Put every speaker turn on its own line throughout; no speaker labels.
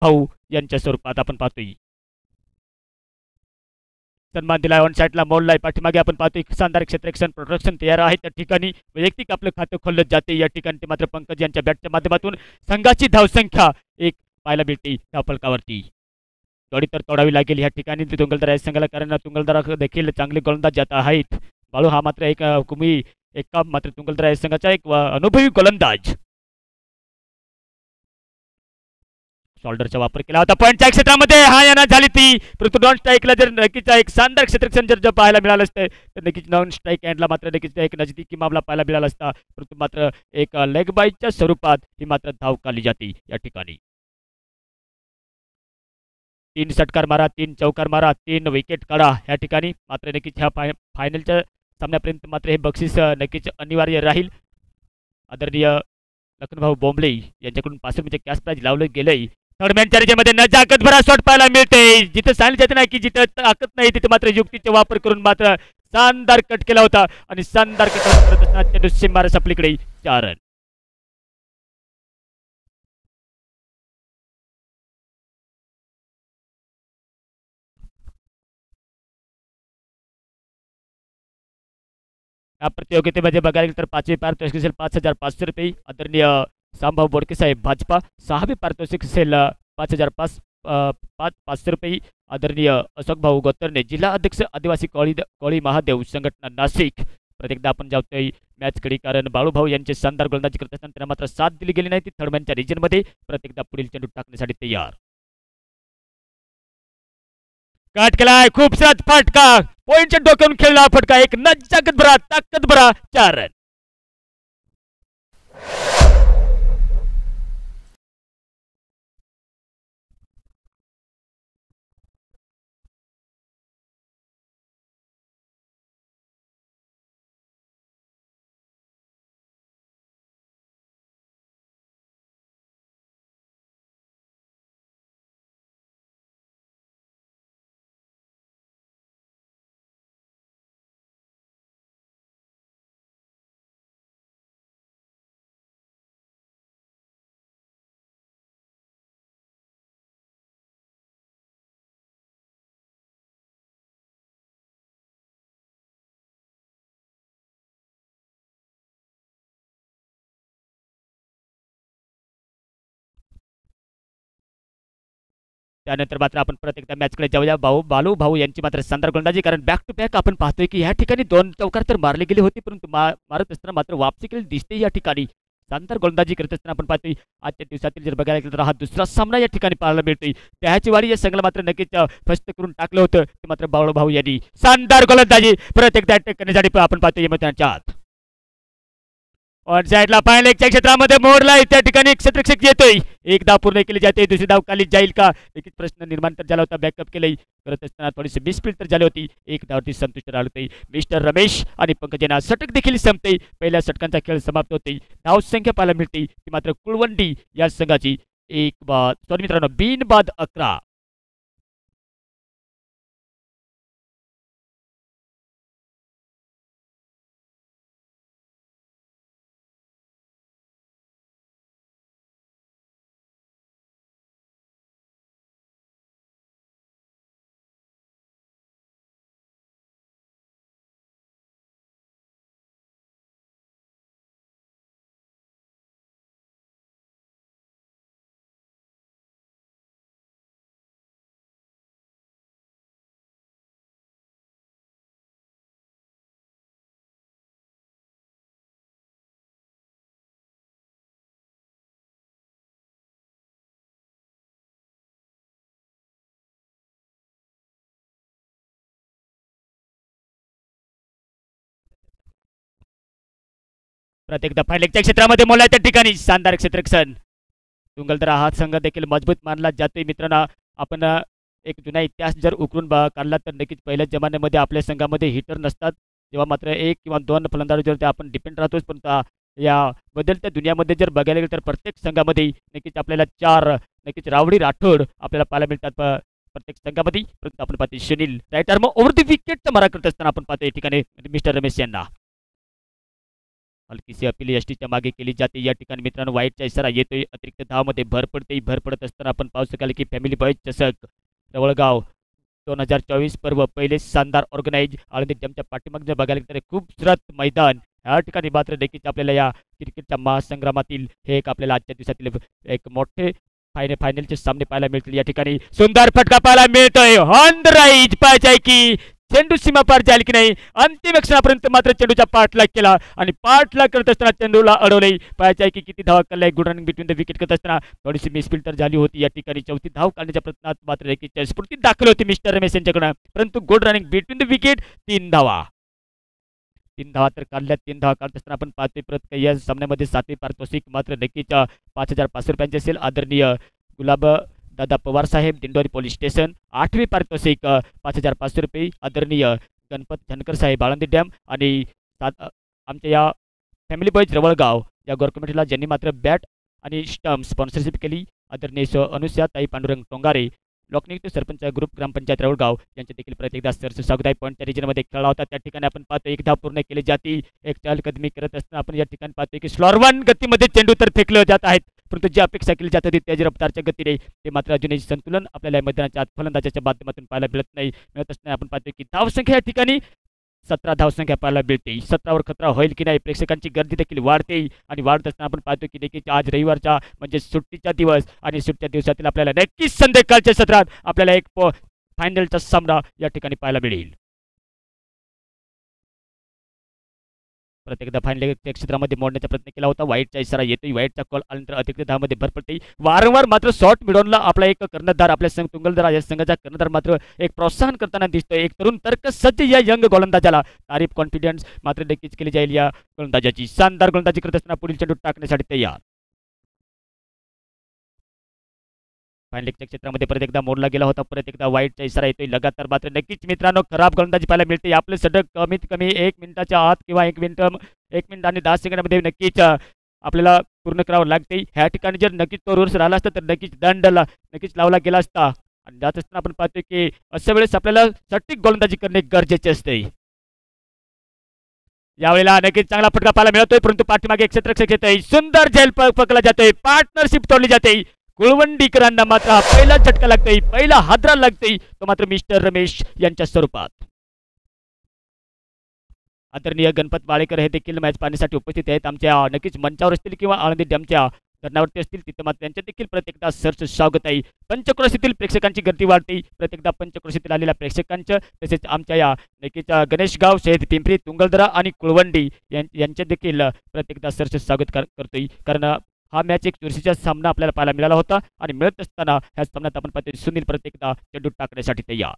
भाऊ यांच्या स्वरूपात आपण पाहतोय. सन्मान दिलाय ऑन साईडला मोडलाय पाठीमागे आपण पाहतोय शानदार क्षेत्ररक्षण प्रोटेक्शन तयार आहे त्या ठिकाणी वैयक्तिक आपलं खातं खोललं जाते या ठिकाणी ते मात्र पंकज यांच्या बॅटच्या माध्यमातून संघाची धावसंख्या एक पाहायला मिळते धावफलकावरती. जोडी तर तोडावी लागेल या ठिकाणी तुंगलदार संघाला कारण तुंगलदार देखील चांगले गोलंदाज जात आहेत. बाळू हा मात्र एक कुमी एक मात्र तुंगलदार संघाचा एक अनुभवी गोलंदाज शोल्डरचा वापर केला होता पॉईंटच्या क्षेत्रामध्ये हा यांना झाली ती परंतु नॉन स्ट्राईकला जर नक्कीच एक शानदार क्षेत्ररक्षण जर पाहायला मिळालं असतं तर नक्कीच नॉन स्ट्राईक एंडला मात्र नक्कीच एक नजदीकी मामला पाहायला मिळाला असता परंतु मात्र एक लेग बाईच्या स्वरूपात ही मात्र धाव काढली जाते या ठिकाणी. 3 षटकार मारा 3 चौकार मारा 3 विकेट काढा या ठिकाणी मात्र नक्कीच ह्या फायनलच्या सामन्यापर्यंत मात्र हे बक्षीस नक्कीच अनिवार्य राहील. आदरणीय लखनभाऊ बोंबले यांच्याकडून 500 रुपये कॅश प्राइज लावलं गेलंय. थर्ड मॅनच्या रेषेमध्ये न जागत भरा शॉट पाहायला मिळते जिथं सांगितलं जाते नाही की जिथं ताकद नाही तिथे मात्र युक्तीचा वापर करून मात्र शानदार कट केला होता आणि शानदार कट करत असताना सिंबारस आपलीकडे 4 रन. या प्रतियोगितेमध्ये बघायला गेलं तर 5वी पारितोषिक असेल 5,500 रुपये. आदरणीय सांभाऊ बोडके साहेब भाजपा. 6वी पारितोषिक असेल 5,500 रुपये. आदरणीय अशोक भाऊ गोतरणे जिल्हा अध्यक्ष आदिवासी कोळी महादेव संघटना नाशिक. प्रत्येकदा आपण जातोय मॅचकडे कारण बाळूभाऊ यांचे शानदार गोलंदाजी करत असताना त्यांना मात्र साथ दिली गेली नाही ती थर्डमॅनच्या रिजनमध्ये प्रत्येकदा पुढील चेंडू टाकण्यासाठी तयार. काट केलाय खूप सात फटका पॉइंटच्या डोक्यावरून खेळला फटका एक नजाकत भरा ताकद भरा 4 रन. त्यानंतर मात्र आपण प्रत्येकदा मॅचकडे जाऊया. बालू भाऊ यांची मात्र शानदार गोलंदाजी कारण बॅक टू बॅक आपण पाहतोय की या ठिकाणी 2 चौकार तर मारले गेले होते परंतु मारत असताना मात्र वापसी केली दिसते या ठिकाणी. शानदार गोलंदाजी करत असताना आपण पाहतोय आजच्या दिवसातील जर बघायला गेलं तर हा दुसरा सामना या ठिकाणी पाहायला मिळतोय. त्याची वारी या संघाला मात्र नक्कीच फस्त करून टाकलं होतं ते मात्र बाळू भाऊ यांनी शानदार गोलंदाजी प्रत्येकदा अटॅक करण्यासाठी आपण पाहतोय मैदानाच्या आत. ऑन साईडला फायनल एकच्या क्षेत्रामध्ये मोडलाय त्या ठिकाणी क्षेत्ररक्षक येतोय एक धाव पूर्ण केली जाते दुसरी धाव खाली जाईल का नक्कीच प्रश्न निर्माण तर झाला होता. बॅकअप केलंय करत असताना थोडीशी मिसफील्ड तर झाली होती एक धावती संतुष्ट राहिलं होते मिस्टर रमेश आणि पंकजना. षटक देखील संपते पहिल्या षटकांचा खेळ समाप्त होते. धाव संख्या पाहायला मिळते ती मात्र कुळवंडी या संघाची मित्रांनो बिनबाद 11. प्रत्येकदा फायनलच्या क्षेत्रामध्ये मोला त्या ठिकाणी शानदार क्षेत्ररक्षण. तुंगलदरा हा संघ देखील मजबूत मानला जातोय मित्रांनो. आपण एक जुना इतिहास जर उकरून काढला तर नक्कीच पहिल्या जमान्यामध्ये आपल्या संघामध्ये हिटर नसतात जेव्हा मात्र 1 किंवा 2 फलंदाजांवर आपण डिपेंड राहतोच पण या बदलत्या दुनियामध्ये जर बघायला गेलं तर प्रत्येक संघामध्ये नक्कीच आपल्याला 4 नक्कीच रावडी राठोड आपल्याला पाहायला मिळतात प्रत्येक संघामध्ये. परंतु आपण पाहतो Sunil right arm over the विकेटचा मारा करत असताना आपण पाहतो या ठिकाणी मिस्टर रमेश यांना हलकीशी अपील यष्टीच्या मागे केली जाते. या ठिकाणी मित्रांनो वाईटचा इशारा येतोय. अतिरिक्त धावामध्ये भर पडते. भर पडत असताना आपण पाहू शकाल की फॅमिली बॉईज चषक रवळगाव 2024 पर्व पहिले शानदार ऑर्गनाइज आळंदी डॅमच्या पाठीमागे जर बघायला गेलं तर खूप सुरत मैदान या ठिकाणी मात्र नक्कीच आपल्याला या क्रिकेटच्या महासंग्रामातील हे एक आपल्याला आजच्या दिवसातील एक मोठे फायनलचे सामने पाहायला मिळतील. या ठिकाणी सुंदर फटका पाहायला मिळतोय. ऑन द राईज पाहायचा की चेंडू सीमा पार जाईल की नाही. अंतिम क्षणापर्यंत मात्र चेंडूचा पाठलाग केला आणि पाठलाग करत असताना चेंडूला अडवले. पाहायचा आहे की किती धावा काढलाय. Good running between the wicket करत असताना थोडीशी मिसफील्ड तर झाली होती. या ठिकाणी चौथी धाव काढण्याच्या प्रयत्नात मात्र एक स्फूर्ती दाखल होती मिस्टर रमेश यांच्याकडून, परंतु good running between the wicket 3 धावा. 3 धावा तर काढल्या. 3 धावा काढत असताना आपण पाहतोय परत या सामन्यामध्ये 7वे पारितोषिक मात्र नक्कीच 5,500 रुपयांचे असेल. आदरणीय गुलाब दादा पवार साहेब दिंडोरी पोलीस स्टेशन. 8वे पारितोषिक 5,500 रुपये आदरणीय गणपत धनकर साहेब आळंदी डॅम. आणि आमच्या या फॅमिली बॉईज रवळगाव या गोर कमिटीला ज्यांनी मात्र बॅट आणि स्टम्प स्पॉन्सरशिप केली आदरणीय अनुष्या ताई पांडुरंग टोंगारे लोकनियुक्त सरपंच ग्रुप ग्रामपंचायत रवळगाव यांचे देखील परत एकदा सरस स्वागत आहे. पॉईंटच्या रिजनमध्ये खेळला होता. त्या ठिकाणी आपण पाहतो एक धाव पूर्ण केली जाते. एक चहलकदमी करत असताना आपण या ठिकाणी पाहतोय की स्लॉरवन गतीमध्ये चेंडू तर फेकले जात आहेत, परंतु जी अपेक्षा केली जात होती त्याची रफ्तारच्या गतीने ते मात्र अजूनही संतुलन आपल्याला मैदानाच्या आत फलंदाजाच्या माध्यमातून पाहायला मिळत असताना आपण पाहतोय की धावसंख्या या ठिकाणी 17 धावसंख्या पाहायला मिळते. 17वर खतरा होईल की नाही. प्रेक्षकांची गर्दी देखील वाढते आणि वाढत असताना आपण पाहतो की देखील आज रविवारचा म्हणजे सुट्टीचा दिवस आणि सुट्टीच्या दिवसातील आपल्याला नक्कीच संध्याकाळच्या सत्रात आपल्याला एक फायनलचा सामना या ठिकाणी पाहायला मिळेल. प्रत्येकदा फायनल क्षेत्रामध्ये मोडण्याचा प्रयत्न केला होता. वाईटचा इशारा येतोय. वाईटचा कॉल आल्यानंतर अतिरिक्त धावामध्ये भर पडते. वारंवार मात्र शॉट मिळवणला आपला एक कर्णधार आपल्या संघ तुंगलदरा या संघाचा कर्णधार मात्र एक प्रोत्साहन करताना दिसतोय. एक तरुण तर्कसज्ज या यंग गोलंदाजाला तारीफ कॉन्फिडन्स मात्र नक्कीच केली जाईल. या गोलंदाजाची शानदार गोलंदाजी करत असताना पुढील चेंडू टाकण्यासाठी तयार. फायनलच्या क्षेत्रामध्ये परत एकदा मोडला गेला होता. परत एकदा वाईटचा इशारा येतोय. लगातार मात्र नक्कीच मित्रांनो खराब गोलंदाजी पाहायला मिळते. आपले षटक कमीत कमी 1 मिनिटाच्या आत किंवा 1 मिनिट आणि 10 सेकंदामध्ये नक्कीच आपल्याला पूर्ण करावं लागते. ह्या ठिकाणी जर नक्कीच तो रूल्स राहिला असता तर नक्कीच दंडला नक्कीच लावला गेला असता. आणि जात असताना आपण पाहतोय की अशा वेळेस आपल्याला सटीक गोलंदाजी करणे गरजेचे असते. यावेळेला नक्कीच चांगला फटका पाहायला मिळतोय, परंतु पाठीमागे एक क्षेत्ररक्षक येतोय. सुंदर झेल पकडला जातोय. पार्टनरशिप तोडली जाते. कुळवंडीकरांना मात्र हा पहिला झटका लागतोय. पहिला हादरा लागतोय तो मात्र मिस्टर रमेश यांच्या स्वरूपात. आदरणीय गणपत बाळेकर हे देखील मॅच पाहण्यासाठी उपस्थित आहेत. आमच्या नक्कीच मंचावर असतील किंवा आळंदी डॅमच्या धरणावरती असतील तिथे मात्र त्यांच्या देखील प्रत्येकदा सरचं स्वागत आहे. पंचक्रोशीतील प्रेक्षकांची गर्दी वाढते. प्रत्येकदा पंचक्रोशीतील आलेल्या प्रेक्षकांचं तसेच आमच्या या नक्कीच गणेशगाव शहीद पिंपरी तुंगलदरा आणि कुळवंडी यांचे देखील प्रत्येकदा सरचं स्वागत करतोय. कारण हा मॅच एक चुरशीचा सामना आपल्याला पाहायला मिळाला होता आणि मिळत असताना ह्या सामन्यात आपण पाहतोय सुनील प्रत्येकदा चेंडू टाकण्यासाठी तयार.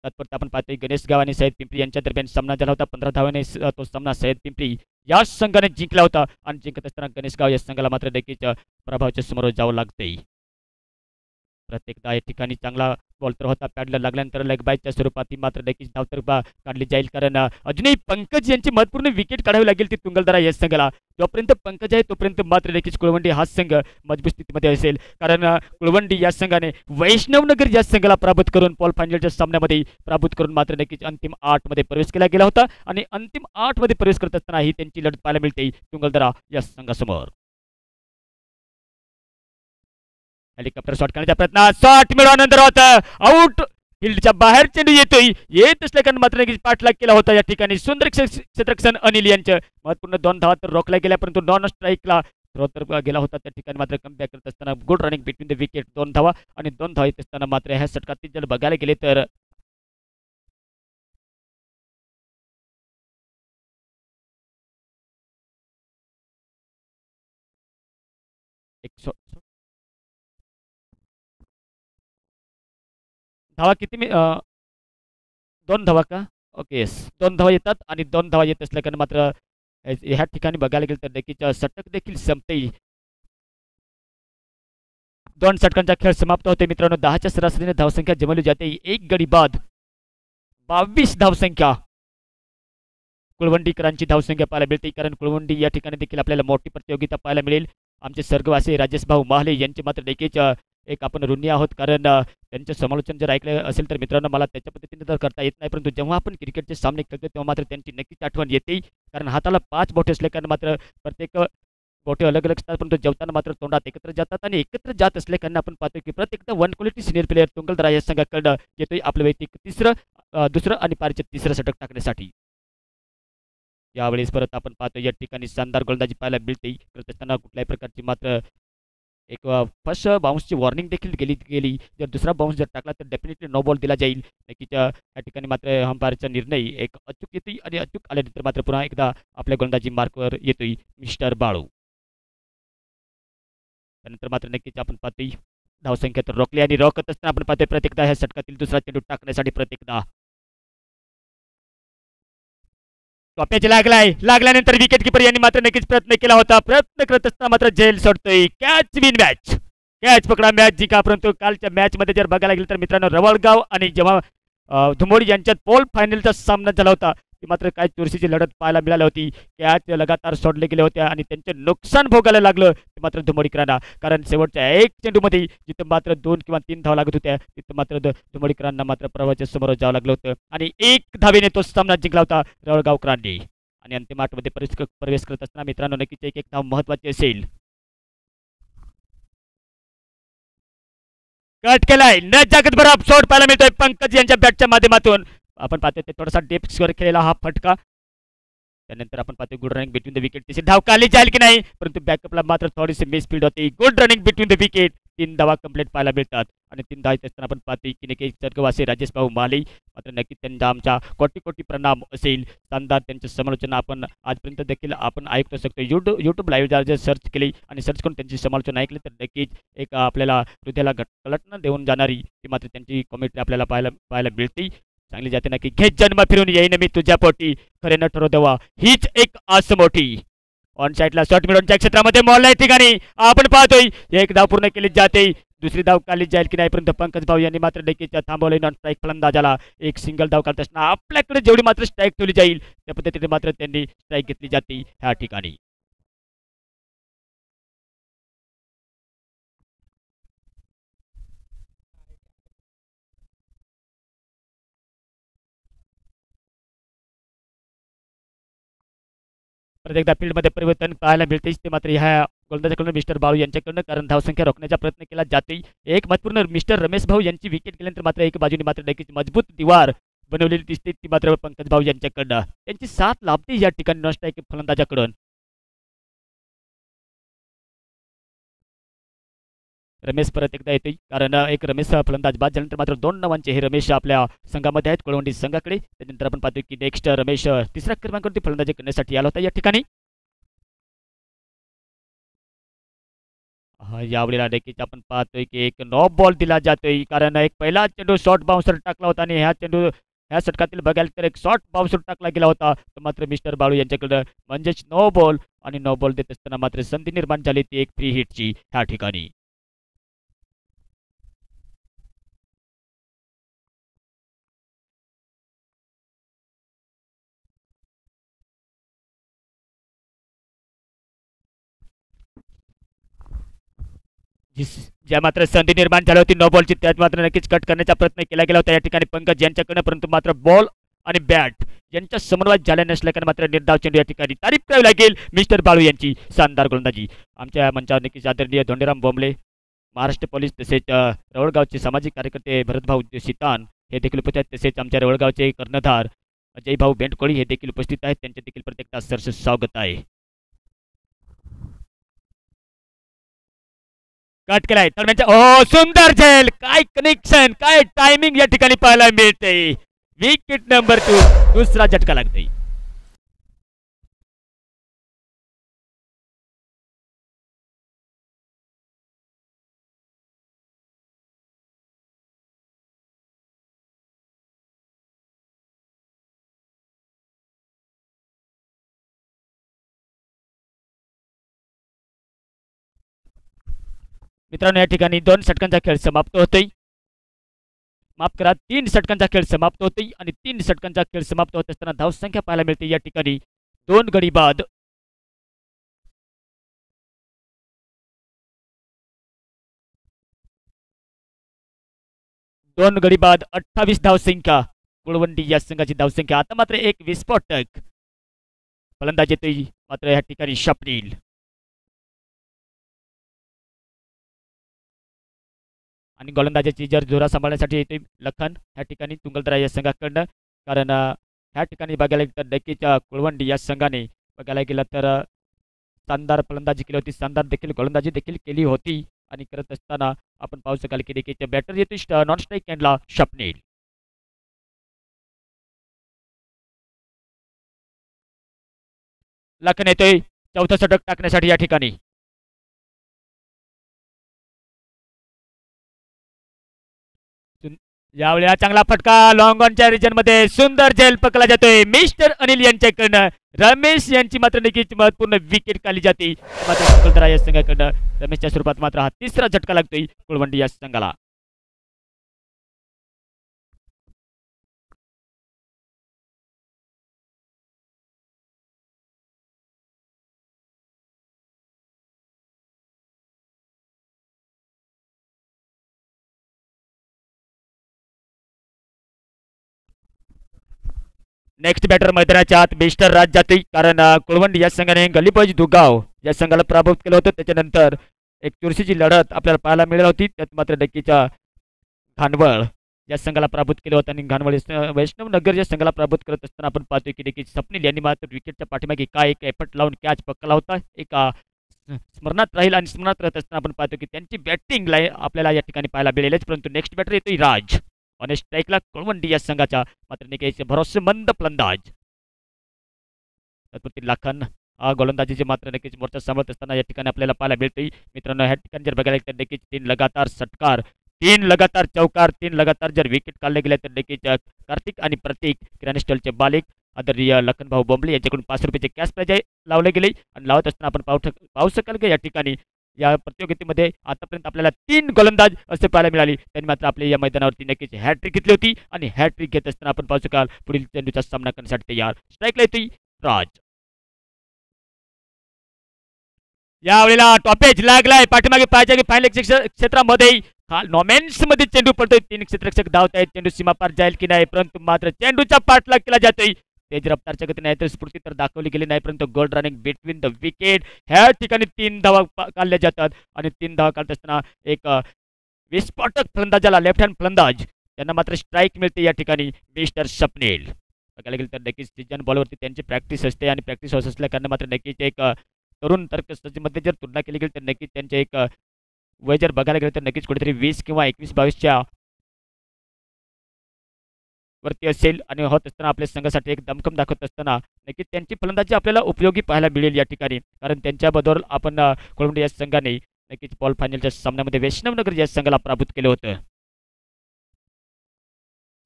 तत्परता आपण पाहतोय गणेशगाव आणि सय्यद पिंपरी यांच्या दरम्यान सामना झाला होता. 15 धावाने तो सामना सय्यद पिंपरी या संघाने जिंकला होता आणि जिंकत असताना गणेशगाव या संघाला मात्र नक्कीच प्रभावाच्या समोर जावं लागतंय. प्रत्येकदा या ठिकाणी चांगला बॉल तर होता. पॅडला लागल्यानंतर लेग बायच्या स्वरूपात ही मात्र नक्कीच धाव तर काढली जाईल. कारण अजूनही पंकज यांची महत्वपूर्ण विकेट काढावी लागेल ती तुंगलदरा या संघाला. जोपर्यंत पंकज आहे तोपर्यंत मात्र नक्कीच कुळवंडी हा संघ मजबूत स्थितीमध्ये असेल. कारण कुळवंडी या संघाने वैष्णवनगर या संघाला पराभूत करून पॉल फायनलच्या सामन्यामध्ये पराभूत करून मात्र नक्कीच अंतिम 8 मध्ये प्रवेश केला गेला होता आणि अंतिम 8 मध्ये प्रवेश करत असताना ही त्यांची लढत पाहायला मिळते तुंगलदरा या संघासमोर. हेलिकॉप्टर शॉट करण्याचा प्रयत्न. शॉट मिळवल्यानंतर होता आउट. फील्डच्या बाहेर चेंडू येत असल्याने मात्र नक्कीच पाठलाग केला होता. या ठिकाणी सुंदर क्षेत्ररक्षण अनिल यांचं महत्वपूर्ण 2 धावा तर रोखल्या गेल्या, परंतु नॉन स्ट्राईकला थ्रो तर गेला होता. त्या ठिकाणी मात्र कमबॅक करत असताना good running between the wicket 2 धावा आणि 2 धावा येत असताना मात्र ह्या षटकात जर बघायला गेले तर धावा किती 2 धावा का. ओके येस 2 धावा येतात आणि 2 धावा येत असल्याने मात्र ह्या ठिकाणी बघायला गेलं तर नक्कीच षटक देखील संपते. 2 षटकांचा खेळ समाप्त होते मित्रांनो. 10च्या सरासरीने धावसंख्या जमवली जाते. एक गडी बाद 22 धावसंख्या कुळवंडीकरांची धावसंख्या पाहायला मिळते. कारण कुळवंडी या ठिकाणी देखील आपल्याला मोठी प्रतियोगिता पाहायला मिळेल. आमचे स्वर्गवासी राजेश भाऊ महाले यांचे मात्र नक्कीच एक आपण ऋणी आहोत, कारण त्यांचं समालोचन जर ऐकलं असेल तर मित्रांनो मला त्याच्या पद्धतीने तर करता येत नाही, परंतु जेव्हा आपण क्रिकेटचे सामने खेळतो तेव्हा मात्र त्यांची नक्कीच आठवण येते. कारण हाताला 5 बोटे असले कारण मात्र प्रत्येक बोटे अलग अलग असतात, परंतु जेवताना मात्र तोंडात एकत्र जातात आणि एकत्र जात असल्याकडनं आपण पाहतो की प्रत्येकदा वन क्वालिटी सिनियर प्लेअर तुंगलदरा या संघाकडनं येतोय आपलं वैयक्तिक दुसरं आणि पारीचे तिसरं षटक टाकण्यासाठी. यावेळेस परत आपण पाहतो या ठिकाणी शानदार गोलंदाजी पाहायला मिळते. करत असताना कुठल्याही प्रकारची मात्र एक फर्स्ट बाउन्सची वॉर्निंग देखील गेली गेली. जर दुसरा बाउन्स जर टाकला तर डेफिनेटली नो बॉल दिला जाईल. नक्कीच या ठिकाणी मात्र अंपायरचा निर्णय एक अचूक येतोय आणि अचूक आल्यानंतर मात्र पुन्हा एकदा आपल्या गोलंदाजी मार्कवर येतोय मिस्टर बाळू. त्यानंतर मात्र नक्कीच आपण पाहतोय धावसंख्या तर रोखली आणि रोखत असताना आपण पाहतोय प्रत्येकदा ह्या षटकातील दुसरा चेंडू टाकण्यासाठी प्रत्येकदा टोप्याची लागल्यानंतर विकेट किपर यांनी मात्र नक्कीच प्रयत्न केला होता. प्रयत्न करत असताना मात्र झेल सोडतोय. कॅच विन मॅच, कॅच पकडा मॅच जिंका. परंतु कालच्या मॅच मध्ये जर बघायला गेलं तर मित्रांनो रवळगाव आणि जेव्हा धुमोडी यांच्यात पोल फायनलचा सामना झाला होता ती मात्र काय चुरशीची लढत पाहायला मिळाली होती. कॅच लगातार सोडले गेले होते आणि त्यांचे नुकसान भोगायला लागलं ते मात्र धुमोडीकरांना. कारण शेवटच्या एक चेंडूमध्ये जिथं मात्र 2 किंवा 3 धावा लागत होत्या तिथं मात्र धुमोडीकरांना मात्र प्रवाहाच्या समोर जावं लागलं होतं आणि 1 धावेने तो सामना जिंकला होता रवळगावकरांनी. आणि अंतिम आठमध्ये प्रवेश करत असताना मित्रांनो नक्कीच एक धाव महत्वाची असेल. कट केलाय न जागत बरोबर शॉट पाहायला मिळतोय पंकज यांच्या बॅटच्या माध्यमातून. आपण पाहतोय ते थोडासा डेप्थ स्कोर केलेला हा फटका. त्यानंतर आपण पाहतोय good running between the wicket. तशी धाव काली जाईल की नाही, परंतु बॅकअपला मात्र थोडीशी मिस स्पीड होती. Good running between the wicket. 3 धावा कंप्लीट पाहायला मिळतात आणि 3 धावा असताना आपण पाहतोय की नक्की सर्गवासी राजेश भाऊ माली मात्र नक्कीच त्यांचा आमचा कोटी कोटी प्रणाम असेल. शानदार त्यांचं समालोचन आपण आजपर्यंत देखील आपण ऐकू शकतो. यूट्यूब लाईव्ह जर सर्च केली आणि सर्च करून त्यांची समालोचन ऐकले तर नक्कीच एक आपल्याला हृदयाला कलटणं देऊन जाणारी ती मात्र त्यांची कॉमेंट्री आपल्याला पाहायला मिळते. चांगली जाते ना की घे जन्म फिरून येईन मी तुझ्या पोटी खरे न ठरो देवा हीच एक आस मोठी. ऑन साईडला शॉट मिळवण्याच्या क्षेत्रामध्ये मॉल या ठिकाणी आपण पाहतोय एक धाव पूर्ण केली जाते. दुसरी धाव काढली जाईल की नाही, परंतु पंकज भाऊ यांनी मात्र नक्कीच थांबवले. नॉन स्ट्राईक फलंदाजाला एक सिंगल धाव काढत असताना आपल्याकडे जेवढी मात्र स्ट्राईक ठेवली जाईल त्या पद्धतीने मात्र त्यांनी स्ट्राईक घेतली जाते ह्या ठिकाणी. प्रत्येकदा फील्डमध्ये परिवर्तन पाहायला मिळतेच ते मात्र ह्या गोलंदाजाकडून मिस्टर बाळू यांच्याकडनं, कारण धावसंख्या रोखण्याचा प्रयत्न केला जाते. एक महत्वपूर्ण मिस्टर रमेश भाऊ यांची विकेट गेल्यानंतर मात्र एक बाजूने मात्र नक्कीच मजबूत दिवार बनवलेली दिसते ती मात्र पंकज भाऊ यांच्याकडनं. त्यांची साथ लाभते या ठिकाणी नॉन स्ट्राईक फलंदाजाकडून. रमेश परत एकदा येते, कारण एक रमेश फलंदाज बाद झाल्यानंतर मात्र 2 नावांचे हे रमेश आपल्या संघामध्ये आहेत कोळवंडी संघाकडे. त्यानंतर आपण पाहतो की नेक्स्ट रमेश तिसऱ्या क्रमांकावरती फलंदाजी करण्यासाठी आला होता या ठिकाणी. यावेळेला नक्कीच आपण पाहतोय की एक नो बॉल दिला जातोय, कारण एक पहिला चेंडू शॉर्ट बाउन्सर टाकला होता आणि ह्या षटकातील बघायला तर एक शॉर्ट बाउन्सर टाकला गेला होता. तर मात्र मिस्टर बाळू यांच्याकडं म्हणजेच नो बॉल आणि नो बॉल देत असताना मात्र संधी निर्माण झाली ती एक फ्री हिटची ह्या ठिकाणी. ज्या मात्र संधी निर्माण झाली होती नो बॉलची त्यात मात्र नक्कीच कट करण्याचा प्रयत्न केला गेला होता या ठिकाणी पंकज यांच्याकडनं, परंतु मात्र बॉल आणि बॅट यांच्या समन्वय झाल्या नसल्याकडे मात्र निर्धाव चेंडू या ठिकाणी तारीफ करावी लागेल मिस्टर बाळू यांची शानदार गोलंदाजी. आमच्या मंचावर नक्कीच आदरणीय धोंडीराम बोंबले, महाराष्ट्र पोलीस, तसेच रवळगावचे सामाजिक कार्यकर्ते भरतभाऊ सीतान हे देखील उपस्थित आहेत. तसेच आमच्या रवळगावचे कर्णधार अजय भाऊ बेंडकोळी हे देखील उपस्थित आहेत. त्यांचे देखील प्रत्येक सरस स्वागत आहे. कट केलाय दरम्यानच्या ओ सुंदर झेल, काय कनेक्शन, काय टायमिंग या ठिकाणी पाहायला मिळते. विकेट नंबर 2, दुसरा झटका लागतोय. मित्रांनो या ठिकाणी 2 षटकांचा खेळ समाप्त होतोय. माफ करा, 3 षटकांचा खेळ समाप्त होतोय आणि 3 षटकांचा खेळ समाप्त होत असताना धावसंख्या पाहायला मिळते या ठिकाणी 2 गडी बाद. 2 गडी बाद 28 धावसंख्या कुळवंडी या संघाची धावसंख्या. आता मात्र एक विस्फोटक फलंदाज येतोय मात्र या ठिकाणी स्वप्नील. आणि गोलंदाजाची जर जोरा सांभाळण्यासाठी येतोय लखन ह्या ठिकाणी तुंगलदरा या संघाकडनं. कारण ह्या ठिकाणी बघायला गेलं तर नक्कीच कुळवंडी या संघाने बघायला गेलं तर शानदार फलंदाजी केली होती, शानदार देखील गोलंदाजी देखील केली होती. आणि करत असताना आपण पाहू शकाल की देखील बॅटर येतोय नॉन स्ट्राईक हँडला स्वप्नील. लखन येतोय चौथा षटक टाकण्यासाठी या ठिकाणी. यावेळी चांगला फटका लॉंग ऑनच्या रिजन मध्ये सुंदर झेल पकडला जातोय मिस्टर अनिल यांच्याकडनं. रमेश यांची मात्र नक्कीच महत्वपूर्ण विकेट काढली जाते मात्र कुळवंडी या संघाकडनं. रमेशच्या स्वरूपात मात्र हा तिसरा झटका लागतोय कुळवंडी या संघाला. नेक्स्ट बॅटर मैदानाच्या आत मिस्टर राज जाते. कारण कुळवंडी या संघाने गलीबॉज दुगाव या संघाला पराभूत केलं होतं. त्याच्यानंतर एक चुरशीची लढत आपल्याला पाहायला मिळाली होती. त्यात मात्र नक्कीच घानवळ या संघाला पराभूत केलं होतं आणि घानवळ वैष्णवनगर या संघाला पराभूत करत असताना आपण पाहतोय की नक्कीच स्वप्नील यांनी मात्र विकेटच्या पाठीमागे काय एक एफर्ट लावून कॅच पकडला होता. एक स्मरणात राहील आणि स्मरणात राहत असताना आपण पाहतो की त्यांची बॅटिंग आपल्याला या ठिकाणी पाहायला मिळेलच. परंतु नेक्स्ट बॅटर येतोय राज ऑन स्ट्राईकला कुळवंडी या संघाच्या मात्र निकेश भरोसेमंद फलंदाज. तत्पुरती लखन गोलंदाजीचे मात्र नक्कीच मोर्चा सांभाळत असताना या ठिकाणी आपल्याला पाहायला मिळते. मित्रांनो ह्या ठिकाणी जर बघायला तर नक्कीच 3 लगातार षटकार, 3 लगातार चौकार, 3 लगातार जर विकेट काढले गेले तर नक्कीच कार्तिक आणि प्रतीक किराणी स्टॉलचे मालिक आदरणीय लखन भाऊ बोंबले यांच्याकडून 5 रुपयाचे कॅश प्राइज लावले गेले. आणि लावत असताना आपण पाहू शकाल की या ठिकाणी या प्रतियोगितेमध्ये आतापर्यंत आपल्याला 3 गोलंदाज असे पाहायला मिळाले. त्यांनी मात्र आपल्या या मैदानावरती नक्कीच हॅट्रिक घेतली होती आणि हॅट्रिक घेत असताना आपण पाहू शकाल पुढील चेंडूचा सामना करण्यासाठी तयार. स्ट्राईकला येतोय राज. यावेळेला टॉपेज लागलाय पाठीमागे पाहिजे की फायनल क्षेत्रामध्ये नॉमेन्स मध्ये चेंडू पडतोय. 3 क्षेत्ररक्षक धावत आहेत. चेंडू सीमा पार जाईल की नाही परंतु मात्र चेंडूचा पाठलाग केला जातोय. तेज रफ्तारच्या गती नाही तर स्फूर्ती तर दाखवली गेली नाही परंतु gold running between the wicket ह्या ठिकाणी 3 धावा काढल्या जातात. आणि 3 धावा काढत असताना एक विस्फोटक फलंदाजाला लेफ्ट हँड फलंदाज त्यांना मात्र स्ट्राईक मिळते या ठिकाणी मिस्टर स्वप्नील. बघायला गेलं तर नक्कीच सीजन बॉलवरती त्यांची प्रॅक्टिस असते आणि प्रॅक्टिस होत असल्या कारण मात्र नक्कीच एक तरुण तर्कमध्ये जर तुलना केली गेली तर नक्कीच त्यांचे एक वय जर बघायला गेलं तर नक्कीच कुठेतरी 20 किंवा 21-22च्या वरती असेल. आणि होत असताना आपल्या संघासाठी एक दमखम दाखवत असताना नक्कीच त्यांची फलंदाजी आपल्याला उपयोगी पाहायला मिळेल या ठिकाणी. कारण त्यांच्याबरोबर आपण कुळवंडी या संघाने नक्कीच बॉल फायनलच्या सामन्यामध्ये वैष्णवनगर या संघाला पराभूत केलं होतं.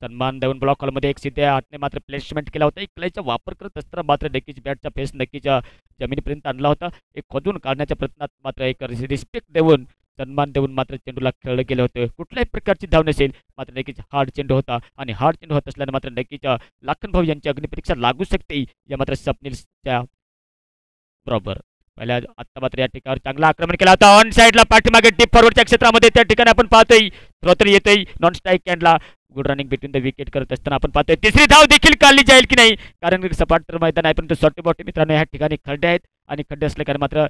सन्मान देऊन ब्लॉक हॉलमध्ये एक सिद्ध्या हातने मात्र प्लेसमेंट केला होता. एक क्लेचा वापर करत असताना मात्र नक्कीच बॅटचा फेस नक्कीच जमिनीपर्यंत आणला होता. एक खोदून काढण्याच्या प्रयत्नात मात्र एक रिस्पेक्ट देऊन सन्मान देऊन मात्र चेंडूला खेळलं गेलं होतं. कुठल्याही प्रकारची धाव नसेल मात्र नक्कीच हार्ड चेंडू होता आणि हार्ड चेंडू होत असल्याने मात्र नक्कीच लखन भाऊ यांची अग्निपरीक्षा लागू शकते या मात्र स्वप्नीलच्या बरोबर. पहिल्या आत्ता मात्र या ठिकाणी चांगला आक्रमण केला होता ऑन साईडला पाठीमागे डीप फॉरवर्डच्या क्षेत्रामध्ये. त्या ठिकाणी आपण पाहतोय थ्रोतरी येतोय नॉन स्ट्राईक हँडला good running between the wicket करत असताना आपण पाहतोय तिसरी धाव देखील काढली जाईल की नाही. कारण सपाट तर मैदान आहे परंतु शॉर्टी बॉटी मित्रांनो ह्या ठिकाणी खड्डे आहेत आणि खड्डे असल्या कारण मात्र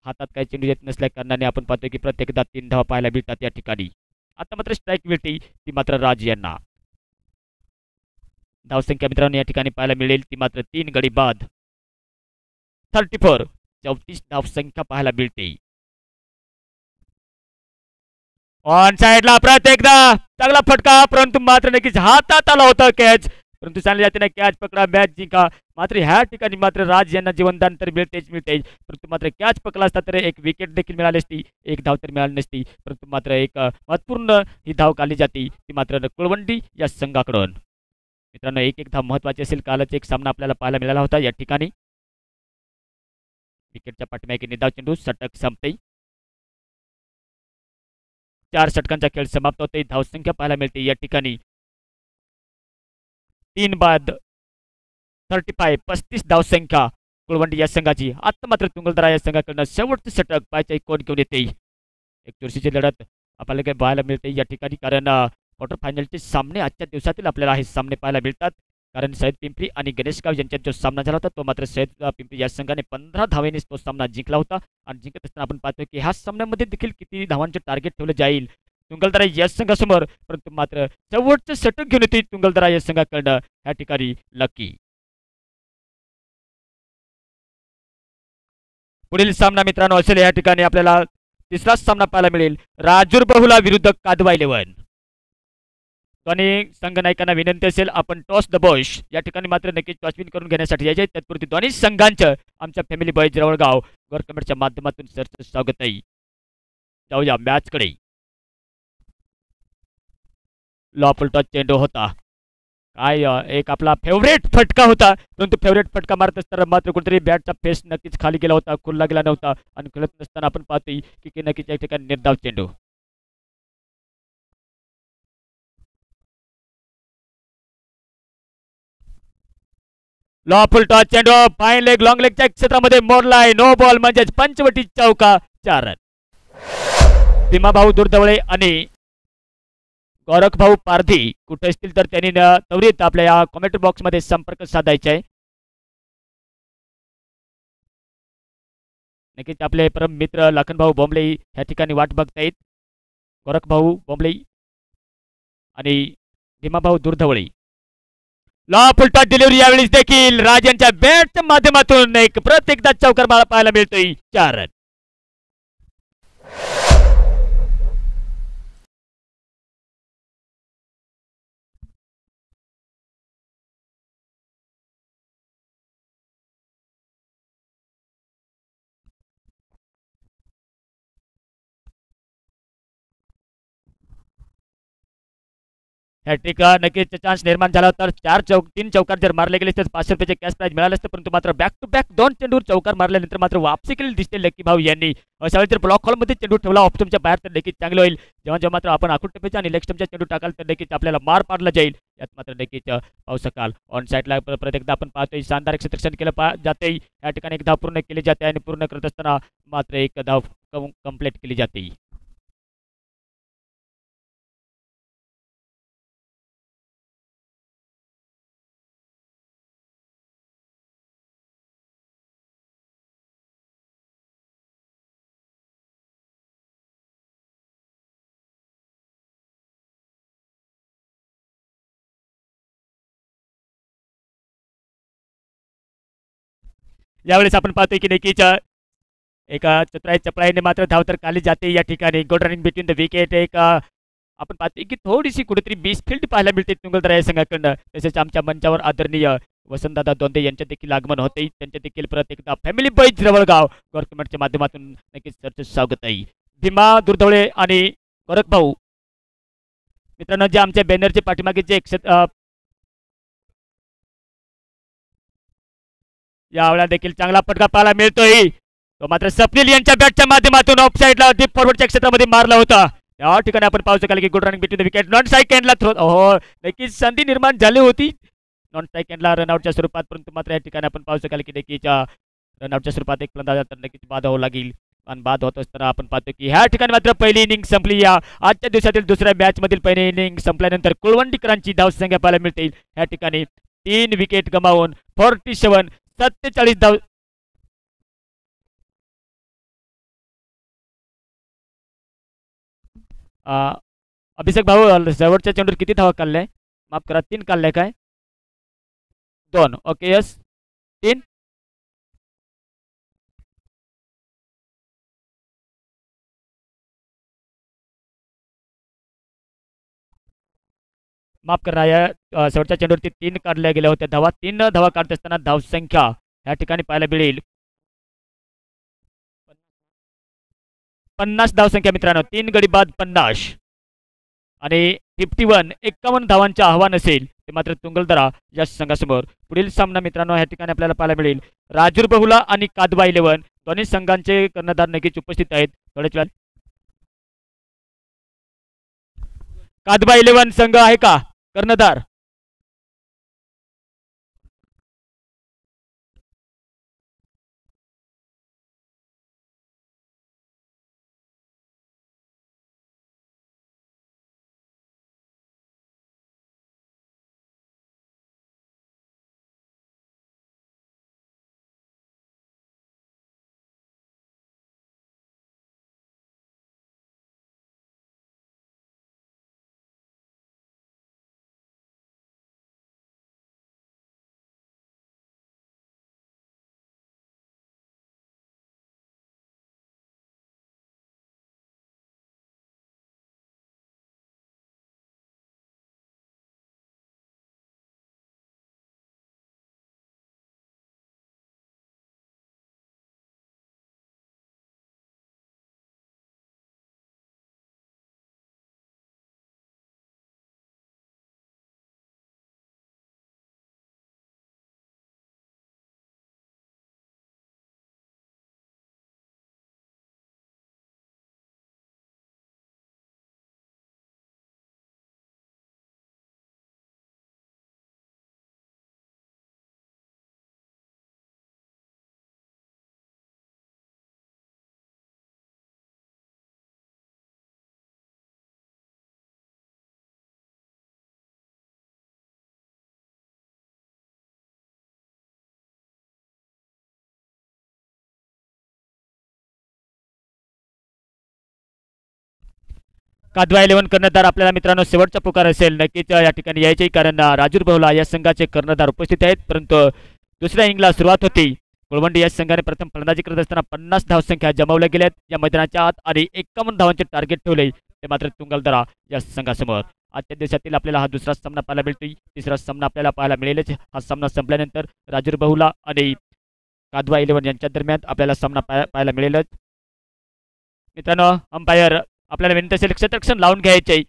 हातात काही चेंडू येत नसल्या कारणाने आपण पाहतोय की प्रत्येकदा 3 धावा पाहायला मिळतात या ठिकाणी. आता मात्र स्ट्राईक मिळते ती मात्र राज यांना. धावसंख्या मित्रांनो या ठिकाणी पाहायला मिळेल ती मात्र 3 गडी बाद 34 धावसंख्या पाहायला मिळते. ऑन साइडला प्रत्येकदा चांगला फटका परंतु मात्र नक्कीच हातात आला होता कॅच परंतु सांगले जाते ना कॅच पकडा मॅच जिंका. मात्र ह्या ठिकाणी मात्र राज यांना जीवनदान तर मिळतेच परंतु मात्र कॅच पकडला असता तर एक विकेट देखील मिळाली असती, एक धाव तर मिळाली नसती. परंतु मात्र एक महत्वपूर्ण ही धाव काढली जाते ती मात्र कुळवंडी या संघाकडून. मित्रांनो एक धाव महत्वाची असेल. कालच एक सामना आपल्याला पाहायला मिळाला होता या ठिकाणी. विकेटच्या पाठीमागे निधाव चेंडू षटक संपते. 4 षटकांचा खेळ समाप्त होते. धावसंख्या पाहायला मिळते या ठिकाणी 3 बाद 35 धावसंख्या कुळवंडी या संघाची. आता मात्र तुंगलदरा या संघाकडनं शेवटचं षटक पाहायचे कोण घेऊन येते. एक चुरशीची लढत आपल्याला काही पाहायला मिळते या ठिकाणी कारण क्वार्टर फायनलचे सामने आजच्या दिवसातील आपल्याला हे सामने पाहायला मिळतात. कारण सैयद पिंपरी आणि गणेशगाव यांच्यात जो सामना झाला होता तो मात्र सैयद पिंपरी या संघाने 15 धावेने तो सामना जिंकला होता. आणि जिंकत असताना आपण पाहतोय की ह्या सामन्यामध्ये देखील किती धावांचे टार्गेट ठेवलं जाईल तुंगलदरा या संघासमोर, परंतु मात्र शेवटचं षटक घेऊन येते तुंगलदरा या संघाकडनं या ठिकाणी लकी. पुढील सामना मित्रांनो असेल या ठिकाणी आपल्याला तिसराच सामना पाहायला मिळेल राजूर बहुला विरुद्ध कादवा 11. दोन्ही संघ नायकांना विनंती असेल आपण टॉस द बॉश या ठिकाणी मात्र नक्कीच टॉस विन करून घेण्यासाठी यायचे. तत्पूर्वी दोन्ही संघांचं आमच्या फॅमिली बॉय जवळगाव वर कमेंटच्या माध्यमातून सरचं स्वागत आहे. जाऊया मॅचकडे. लॉपल टॉस चेंडू होता काय एक आपला फेवरेट फटका होता, परंतु फेवरेट फटका मारत असताना मात्र कुठेतरी बॅटचा फेस नक्कीच खाली गेला होता, खुलला गेला नव्हता. आणि खेळत नसताना आपण पाहतोय की नक्कीच या ठिकाणी निर्धाव चेंडू. लॉफुल टॉस चेंडू फाईन लेग लॉंग लेगच्या क्षेत्रामध्ये मोडलाय. नो बॉल म्हणजेच पंचवटी चौका 4 रन. भीमाभाऊ दुर्दवळे आणि गौरखभाऊ पारधी कुठे असतील तर त्यांनी त्वरित आपल्या या कॉमेंट बॉक्समध्ये संपर्क साधायचा आहे. नक्कीच आपले परम मित्र लखनभाऊ बोंबले ह्या ठिकाणी वाट बघतायत. गोरखभाऊ बोंबले आणि भीमाभाऊ दुर्धवळे. लॉफ उलटा डिलिव्हरी यावेळी देखील राजांच्या बॅटच्या माध्यमातून एक परत एकदा चौकार मला पाहायला मिळतोय 4 रन. हॅट्रिक नक्कीच चान्स निर्माण झाला तर 3 चौकार जर मारले गेले तर 500 रुपयाचे कॅश प्राइज मिळाले असते, परंतु मात्र बॅक टू बॅक 2 चेंडूवर चौकार मारल्यानंतर मात्र वापसी केली दिसते लकी भाऊ यांनी. अशा वेळी जर ब्लॉक हॉलमध्ये चेंडू ठेवला ऑप्शनच्या बाहेर तर नक्कीच चांगलं होईल. जेव्हा मात्र आपण आखूट टप्प्याचा आणि लेग स्टंपचा चेंडू टाकाल तर नक्कीच आपल्याला मार पाडला जाईल. यात मात्र नक्कीच पाहू शकाल ऑन साईडला परत एकदा आपण पाहतोय शानदार क्षेत्ररक्षण केलं जाते. या ठिकाणी एक धाव पूर्ण केली जाते आणि पूर्ण करत असताना मात्र एक धाव कंप्लीट केली जाते. यावेळेस आपण पाहतोय की नक्कीच एका चतुराई चपळाईने मात्र धाव तर खाली जाते. या ठिकाणी good running between the wicket. एक आपण पाहतोय की थोडीशी कुठेतरी फील्ड पाहायला मिळते तुंगलदरा या संघाकडनं. तसेच आमच्या मंचावर आदरणीय वसंतदादा दोंदे यांचे देखील आगमन होते. त्यांचे देखील परत एकदा फॅमिली बॉईज जवळगाव गव्हर्नमेंटच्या माध्यमातून नक्कीच सरचं स्वागत आहे. भीमा दुर्धवळे आणि गोरखभाऊ मित्रांनो जे आमच्या बॅनरचे पाठीमागे जे यावेळेला देखील चांगला फटका पाहायला मिळतोय. तो मात्र स्वप्नील यांच्या बॅटच्या माध्यमातून ऑफ साईडला डीप फॉरवर्डच्या क्षेत्रामध्ये मारला होता. त्या ठिकाणी आपण पाहू शकाल की good running between the wicket. Non strike एंडला थ्रो हो नक्कीच संधी निर्माण झाली होती नॉन स्ट्राईक एंडला रनआउटच्या स्वरूपात, परंतु मात्र या ठिकाणी आपण पाहू शकाल की नक्कीच रनआउटच्या स्वरूपात एक फलंदाज तर नक्कीच बाद व्हावं लागेल. आणि बाद होत असताना आपण पाहतो की ह्या ठिकाणी मात्र पहिली इनिंग संपली. या आजच्या दिवसातील दुसऱ्या मॅच मधील पहिली इनिंग संपल्यानंतर कुळवंडीकरांची धावसंख्या पाहायला मिळते. या ठिकाणी 3 विकेट गमावून 47 धाव. अभिषेक भाऊ शेवटच्या चेंडूवर किती धावा काढल्या? माफ करा 3 काढल्या काय? 2 ओके यस 3. माफ करा या शेवटच्या चेंडूवरती 3 काढल्या गेल्या होत्या धावा. 3 धावा काढत असताना धावसंख्या या ठिकाणी पाहायला मिळेल 50 धावसंख्या मित्रांनो. 3 गडी बाद 50 आणि 51 धावांचे आव्हान असेल ते मात्र तुंगलदरा या संघासमोर. पुढील सामना मित्रांनो या ठिकाणी आपल्याला पाहायला मिळेल राजूर बहुला आणि कादवा 11. दोन्ही संघांचे कर्णधार नक्कीच उपस्थित आहेत. थोड्याच वेळात कादवा 11 संघ आहे का कर्णधार? कादवा 11 कर्णधार आपल्याला मित्रांनो शेवटचा पुकार असेल नक्कीच या ठिकाणी यायचे कारण राजूर बहुला या संघाचे कर्णधार उपस्थित आहेत परंतु दुसऱ्या इनिंगला सुरुवात होती कुळवंडी या संघाने प्रथम फलंदाजी करत असताना 50 धावसंख्या जमावल्या गेल्यात या मैदानाच्या आत आणि 51 धावांचे टार्गेट ठेवले ते मात्र तुंगलदरा या संघासमोर आजच्या दिवसातील आपल्याला हा दुसरा सामना पाहायला मिळतोय तिसरा सामना आपल्याला पाहायला मिळेलच हा सामना संपल्यानंतर राजूर बहुला आणि कादवा 11 यांच्या दरम्यान आपल्याला सामना पाहायला मिळेलच मित्रांनो अंपायर आपल्याला विनंती असेल क्षेत्ररक्षण लावून घ्यायचे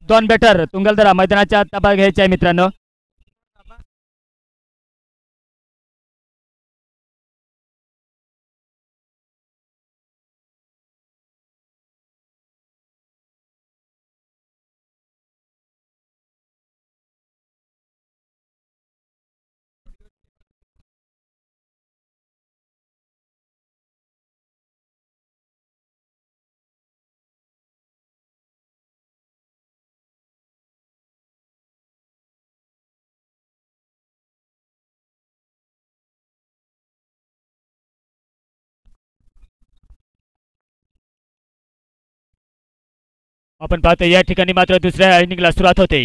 दोन बॅटर तुंगलदरा मैदानाच्या ताबा घ्यायचे आहे मित्रांनो आपण पाहतो या ठिकाणी मात्र दुसऱ्या इनिंगला सुरुवात होते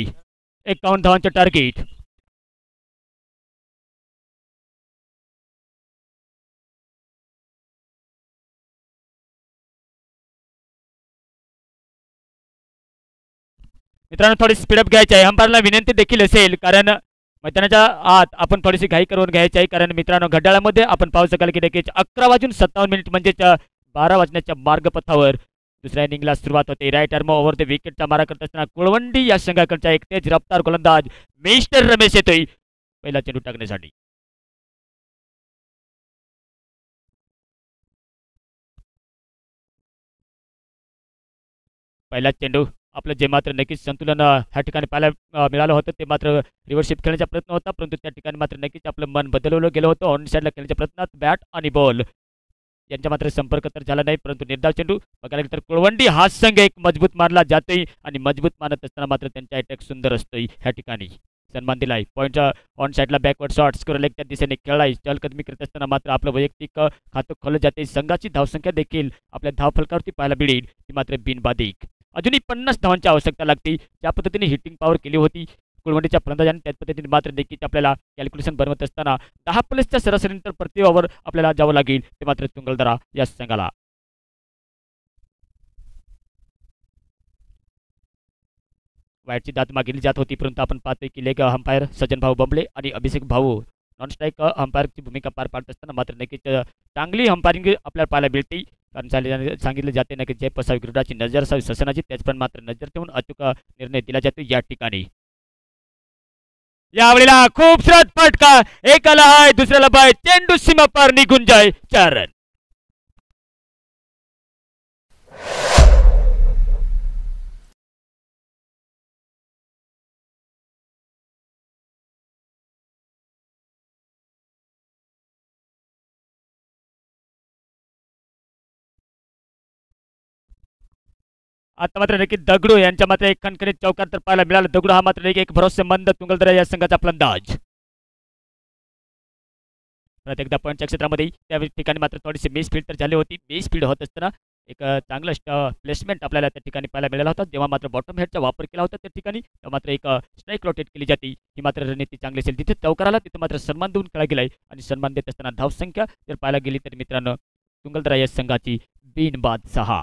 51 धावांचे टार्गेट मित्रांनो थोडी स्पीडअप घ्यायची आहे अंपायरला विनंती देखील असेल कारण मैदानाच्या आत आपण थोडीशी घाई करून घ्यायची आहे कारण मित्रांनो घड्याळामध्ये आपण पाहू शकाल की नक्कीच 11:57 म्हणजेच 12 वाजण्याच्या मार्गपथावर दुसऱ्या इनिंगला सुरुवात होते राईट आर्म ओव्हर द विकेटचा मारा करत असताना कुळवंडी या संघाकडचा एक तेज रफ्तार गोलंदाज मिस्टर रमेश येतोय पहिला चेंडू टाकण्यासाठी पहिला चेंडू आपलं जे मात्र नक्कीच संतुलन ह्या ठिकाणी पाहायला मिळालं होतं ते मात्र रिव्हर्शिप खेळण्याचा प्रयत्न होता परंतु त्या ठिकाणी मात्र नक्कीच आपलं मन बदलवलं गेलं होतं ऑन साईडला खेळण्याच्या प्रयत्नात बॅट आणि बॉल यांचा मात्र संपर्क तर झाला नाही परंतु निर्धाव चेंडू बघायला गेलं तर कुळवंडी हा संघ एक मजबूत मारला जातोय आणि मजबूत मारत असताना मात्र त्यांचा अटॅक सुंदर असतोय ह्या ठिकाणी सन्मान दिलाय पॉईंटच्या ऑन साईडला बॅकवर्ड शॉट स्कोर लेग त्या दिशेने खेळलाय चलकदमी करत असताना मात्र आपलं वैयक्तिक खातं खोललं जाते संघाची धावसंख्या देखील आपल्या धाव फलकावरती पाहायला मिळेल ती मात्र बिनबाधिक अजूनही 50 धावांची आवश्यकता लागते ज्या पद्धतीने हिटिंग पॉवर केली होती कुळवंडीच्या फलंदाजाने त्याच पद्धतीने मात्र देखील आपल्याला कॅल्क्युलेशन बनवत असताना 10+ सरासरीनंतर प्रति ओव्हर आपल्याला जावं लागेल ते मात्र तुंगलदरा या संघाला वाईटची दात मागितली जात होती परंतु आपण पाहतोय की लेग अंपायर सज्जन भाऊ बंबले आणि अभिषेक भाऊ नॉन स्ट्राईक अंपायरची भूमिका पार पाडत असताना मात्र नक्कीच चांगली अंपायरिंग आपल्याला पाहायला मिळते कारण सांगितले जाते ना की जय पसावी क्रीडाची नजर असावी ससनाची त्याचप्रमाणे मात्र नजर ठेवून अचूक निर्णय दिला जातो या ठिकाणी यावेळेला खूपसात फटका एकाला हाय दुसऱ्याला बाय चेंडू सीमा पार निघून जाय 4 रन आता मात्र नक्की दगडू यांच्या मात्र एक खणखणीत चौकार तर पाहायला मिळाला दगडू हा मात्र एक भरोसेमंद तुंगलदरा या संघाचा फलंदाज परत एकदा पॉईंटच्या क्षेत्रामध्ये त्या ठिकाणी मात्र थोडीशी मिस फील्ड तर झाली होती मिस फील्ड होत असताना एक चांगलं प्लेसमेंट आपल्याला त्या ठिकाणी पाहायला मिळाला होता जेव्हा मात्र बॉटम हेडचा वापर केला होता त्या ठिकाणी तेव्हा मात्र एक स्ट्राईक रोटेट केली जाते ही मात्र रणनीती चांगली असेल तिथे चौकाराला तिथे मात्र सन्मान देऊन खेळला गेलाय आणि सन्मान देत असताना धावसंख्या जर पाहायला गेली तर मित्रांनो तुंगलदरा या संघाची बिनबाद 6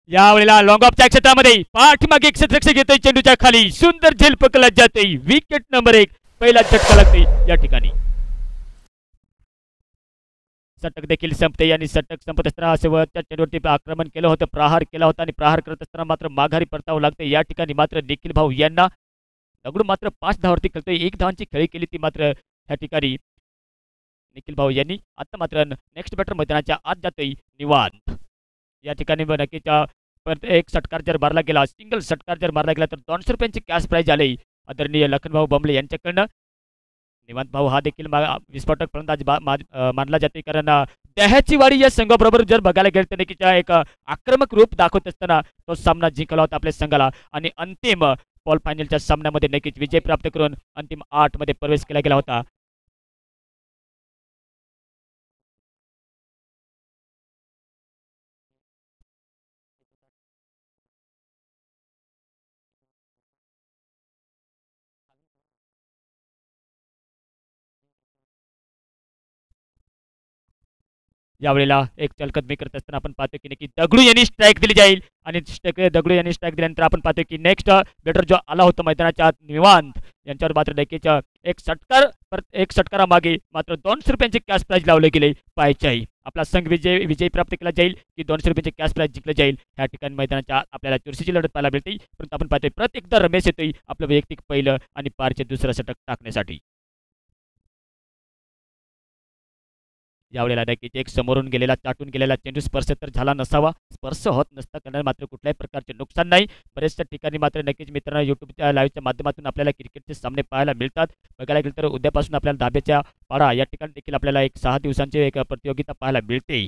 यावेळेला लॉंग ऑफच्या क्षेत्रामध्ये पाठीमागे एक क्षेत्ररक्षक येतोय चेंडूच्या खाली सुंदर झेल पकडला जातोय विकेट नंबर 1 पहिला झटका लागतोय या ठिकाणी षटक देखील संपते आणि षटक संपत असताना शेवटच्या चेंडूवरती आक्रमण केलं होतं प्रहार केला होता आणि प्रहार करत असताना मात्र माघारी परतावं लागतं या ठिकाणी मात्र निखिल भाऊ यांना दगडू मात्र 5 धावावरती खेळतोय 1 धावांची खेळी केली ती मात्र या ठिकाणी निखिल भाऊ यांनी आता मात्र नेक्स्ट बॅटर मैदानाच्या आत जातोय निवांत या ठिकाणी नक्कीच परत एक षटकार जर मारला गेला, सिंगल षटकार जर मारला गेला तर 200 रुपयांची कॅश प्राईज आली आदरणीय लखनभाऊ बंबले यांच्याकडनं. निवांत भाऊ हा देखील विस्फोटक फलंदाज मानला जाते, कारण दह्याची वाडी या संघाबरोबर जर बघायला गेलं तर नक्कीच एक आक्रमक रूप दाखवत असताना तो सामना जिंकला होता आपल्या संघाला आणि अंतिम क्वाल फायनलच्या सामन्यामध्ये नक्कीच विजय प्राप्त करून अंतिम 8 मध्ये प्रवेश केला गेला होता. यावेळेला एक चलकदमी करत असताना आपण पाहतो की नक्की दगडू यांनी स्ट्राईक दिली जाईल आणि दगडू यांनी स्ट्राईक दिल्यानंतर आपण पाहतो की नेक्स्ट बॅटर जो आला होता मैदानाच्या आत निवांत यांच्यावर मात्र नक्कीच एक षटकार एक षटकारामागे मात्र 200 रुपयांचे कॅश प्राईज लावले गेले पाहिजे. आपला संघ विजय प्राप्त केला जाईल की 200 रुपयांचे कॅश प्राईज जिंकले जाईल. ह्या ठिकाणी मैदानाच्या आत आपल्याला चुरशीची लढत पाहायला मिळते, परंतु आपण पाहतोय प्रत्येकदा रमेश येतोय आपलं वैयक्तिक पहिलं आणि पारचे दुसरं षटक टाकण्यासाठी. यावेळेला नक्कीच एक समोरून गेलेला चाटून गेलेला चेंडू स्पर्श तर झाला नसावा, स्पर्श होत नसता करण्यात मात्र कुठल्याही प्रकारचे नुकसान नाही. बऱ्याचशा ठिकाणी मात्र नक्कीच मित्रांनो युट्यूबच्या लाईव्हच्या माध्यमातून आपल्याला क्रिकेटचे सामने पाहायला मिळतात. बघायला गेलं तर उद्यापासून आपल्याला धाब्याच्या पाडा या ठिकाणी देखील आपल्याला एक 6 दिवसांची एक प्रतियोगिता पाहायला मिळते.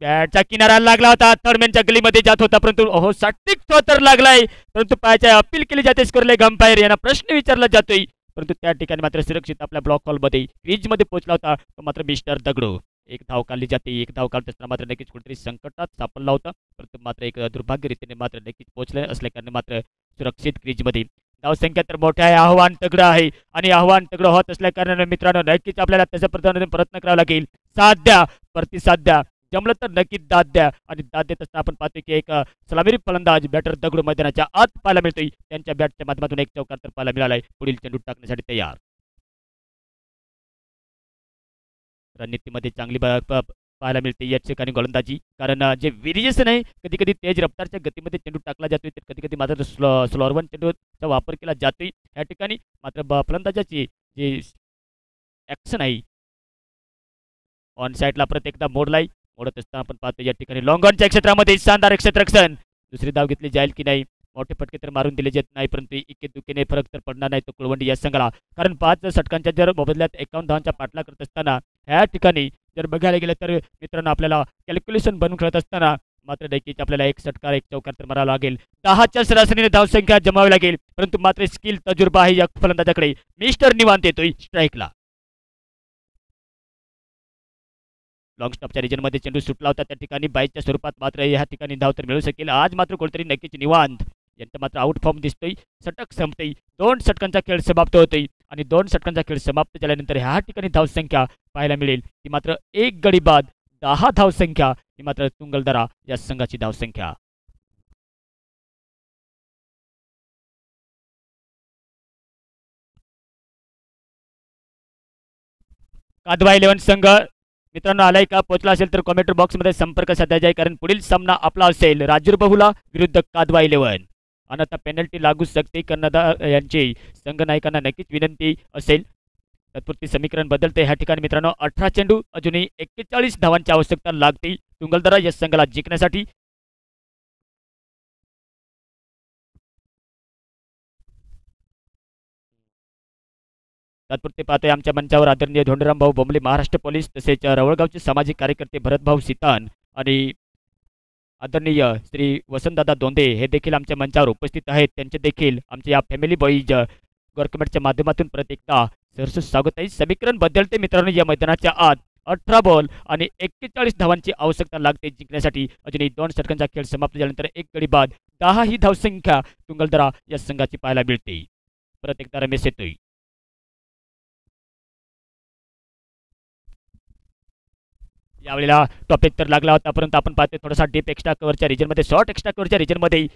बॅटचा किनारा लागला होता, थर्डमॅनच्या गलीमध्ये जात होता, परंतु हो सटीक तो तर लागलाय, परंतु पायाच्या अपील केली जाते स्कोरले अंपायर यांना प्रश्न विचारला जातोय, परंतु त्या ठिकाणी मात्र सुरक्षित आपल्या ब्लॉक हॉलमध्ये क्रीजमध्ये पोहोचला होता तो मात्र मिस्टर दगडू. एक धाव काढली जाते, एक धाव काढत असताना मात्र नक्कीच कुठेतरी संकटात सापडला होता, परंतु मात्र एक दुर्भाग्यरीतीने मात्र नक्कीच पोहोचले असल्याकारणे मात्र सुरक्षित क्रीजमध्ये. धावसंख्या तर मोठ्या आहे, आव्हान तगडं आहे आणि आव्हान तगडं होत असल्याकारणाने मित्रांनो नक्कीच आपल्याला त्याच्या प्रयत्न करावा लागेल. साथ द्या, प्रतिसाद द्या, जमलं तर नक्कीच दाद द्या आणि दाद देत असताना आपण पाहतो की एक सलामीरी फलंदाज बॅटर दगडू मैदानाच्या आत पाहायला मिळतोय. त्यांच्या बॅटच्या माध्यमातून एक चौकार तर पाहायला मिळालाय, पुढील चेंडू टाकण्यासाठी तयार. रणनीतीमध्ये चांगली पाहायला मिळते या ठिकाणी गोलंदाजी, कारण जे व्हेरिएशन आहे कधी कधी तेज रफ्तारच्या गतीमध्ये चेंडू टाकला जातोय तर कधी कधी मात्र स्लोअरवन चेंडूचा वापर केला जातोय. या ठिकाणी मात्र फलंदाजाची जी ॲक्शन आहे ऑन साईडला प्रत्येकदा मोडत असताना आपण पाहतो या ठिकाणी लॉंग ऑनच्या क्षेत्रामध्ये शानदार क्षेत्ररक्षण. दुसरी धाव घेतली जाईल की नाही, मोठे फटके तर मारून दिले जात नाही, परंतु इके दुकेने फरक तर पडणार नाही तो कुळवंडी या संघाला, कारण 5 षटकांच्या जर मोबदल्यात 51 धावांचा पाठला करत असताना ह्या ठिकाणी जर बघायला गेलं तर मित्रांनो आपल्याला कॅल्क्युलेशन बनवून खेळत असताना मात्र नक्कीच आपल्याला एक षटकार एक चौकार तर मारावा लागेल. 10च्या सरासरीने धावसंख्या जमावी लागेल, परंतु मात्र स्किल तजुर्बा आहे या फलंदाजाकडे. मिस्टर निवांत येतोय स्ट्राईकला. लॉंग स्टॉपच्या रिजनमध्ये चेंडू सुटला होता, त्या ठिकाणी बाईच्या स्वरूपात मात्र या ठिकाणी धाव तर मिळू शकेल. आज मात्र कोणतरी नक्कीच निवांत यांचा मात्र आउट फॉर्म दिसतोय. षटक संपतोय, 2 षटकांचा खेळ समाप्त होतोय आणि 2 षटकांचा खेळ समाप्त झाल्यानंतर ह्या ठिकाणी धावसंख्या पाहायला मिळेल ती मात्र 1 गडी बाद 10 धावसंख्या ही मात्र तुंगलदरा या संघाची धावसंख्या. कादवा 11 संघ मित्रांनो आलाय का, पोहोचला असेल तर कॉमेंट बॉक्समध्ये संपर्क साधायचा आहे, कारण पुढील सामना आपला असेल राजूर बहुला विरुद्ध कादवा 11. आणि आता पेनल्टी लागू शकते, कर्णधार यांची संघनायकांना नक्कीच विनंती असेल. तत्पुरती समीकरण बदलते. ह्या ठिकाणी मित्रांनो 18 चेंडू अजूनही 41 धावांची आवश्यकता लागते तुंगलदरा या संघाला जिंकण्यासाठी. तात्पुरते पाहतोय आमच्या मंचावर आदरणीय धोंडराम भाऊ बोंबले महाराष्ट्र पोलीस, तसेच रवळगावचे सामाजिक कार्यकर्ते भरतभाऊ सितान आणि आदरणीय श्री वसंतदादा दोंदे हे देखील आमच्या मंचावर उपस्थित आहेत. त्यांचे देखील आमच्या या फॅमिली बॉईज गॉर्कमेंटच्या माध्यमातून प्रत्येकदा सहर्ष स्वागत आहे. समीकरण बदलते मित्रांनो, या मैदानाच्या आत 18 बॉल आणि 41 धावांची आवश्यकता लागते जिंकण्यासाठी. अजूनही 2 षटकांचा खेळ समाप्त झाल्यानंतर 1 गडी बाद 10 ही धावसंख्या तुंगलदरा या संघाची पाहायला मिळते. परत एकदा रमेश येतोय. यावेळेला टॉपिक तर लागला होता, परंतु आपण पाहतोय थोडासा डीप एक्स्ट्रा कव्हरच्या रिजनमध्ये शॉर्ट एक्स्ट्रा कव्हरच्या रिजनमध्ये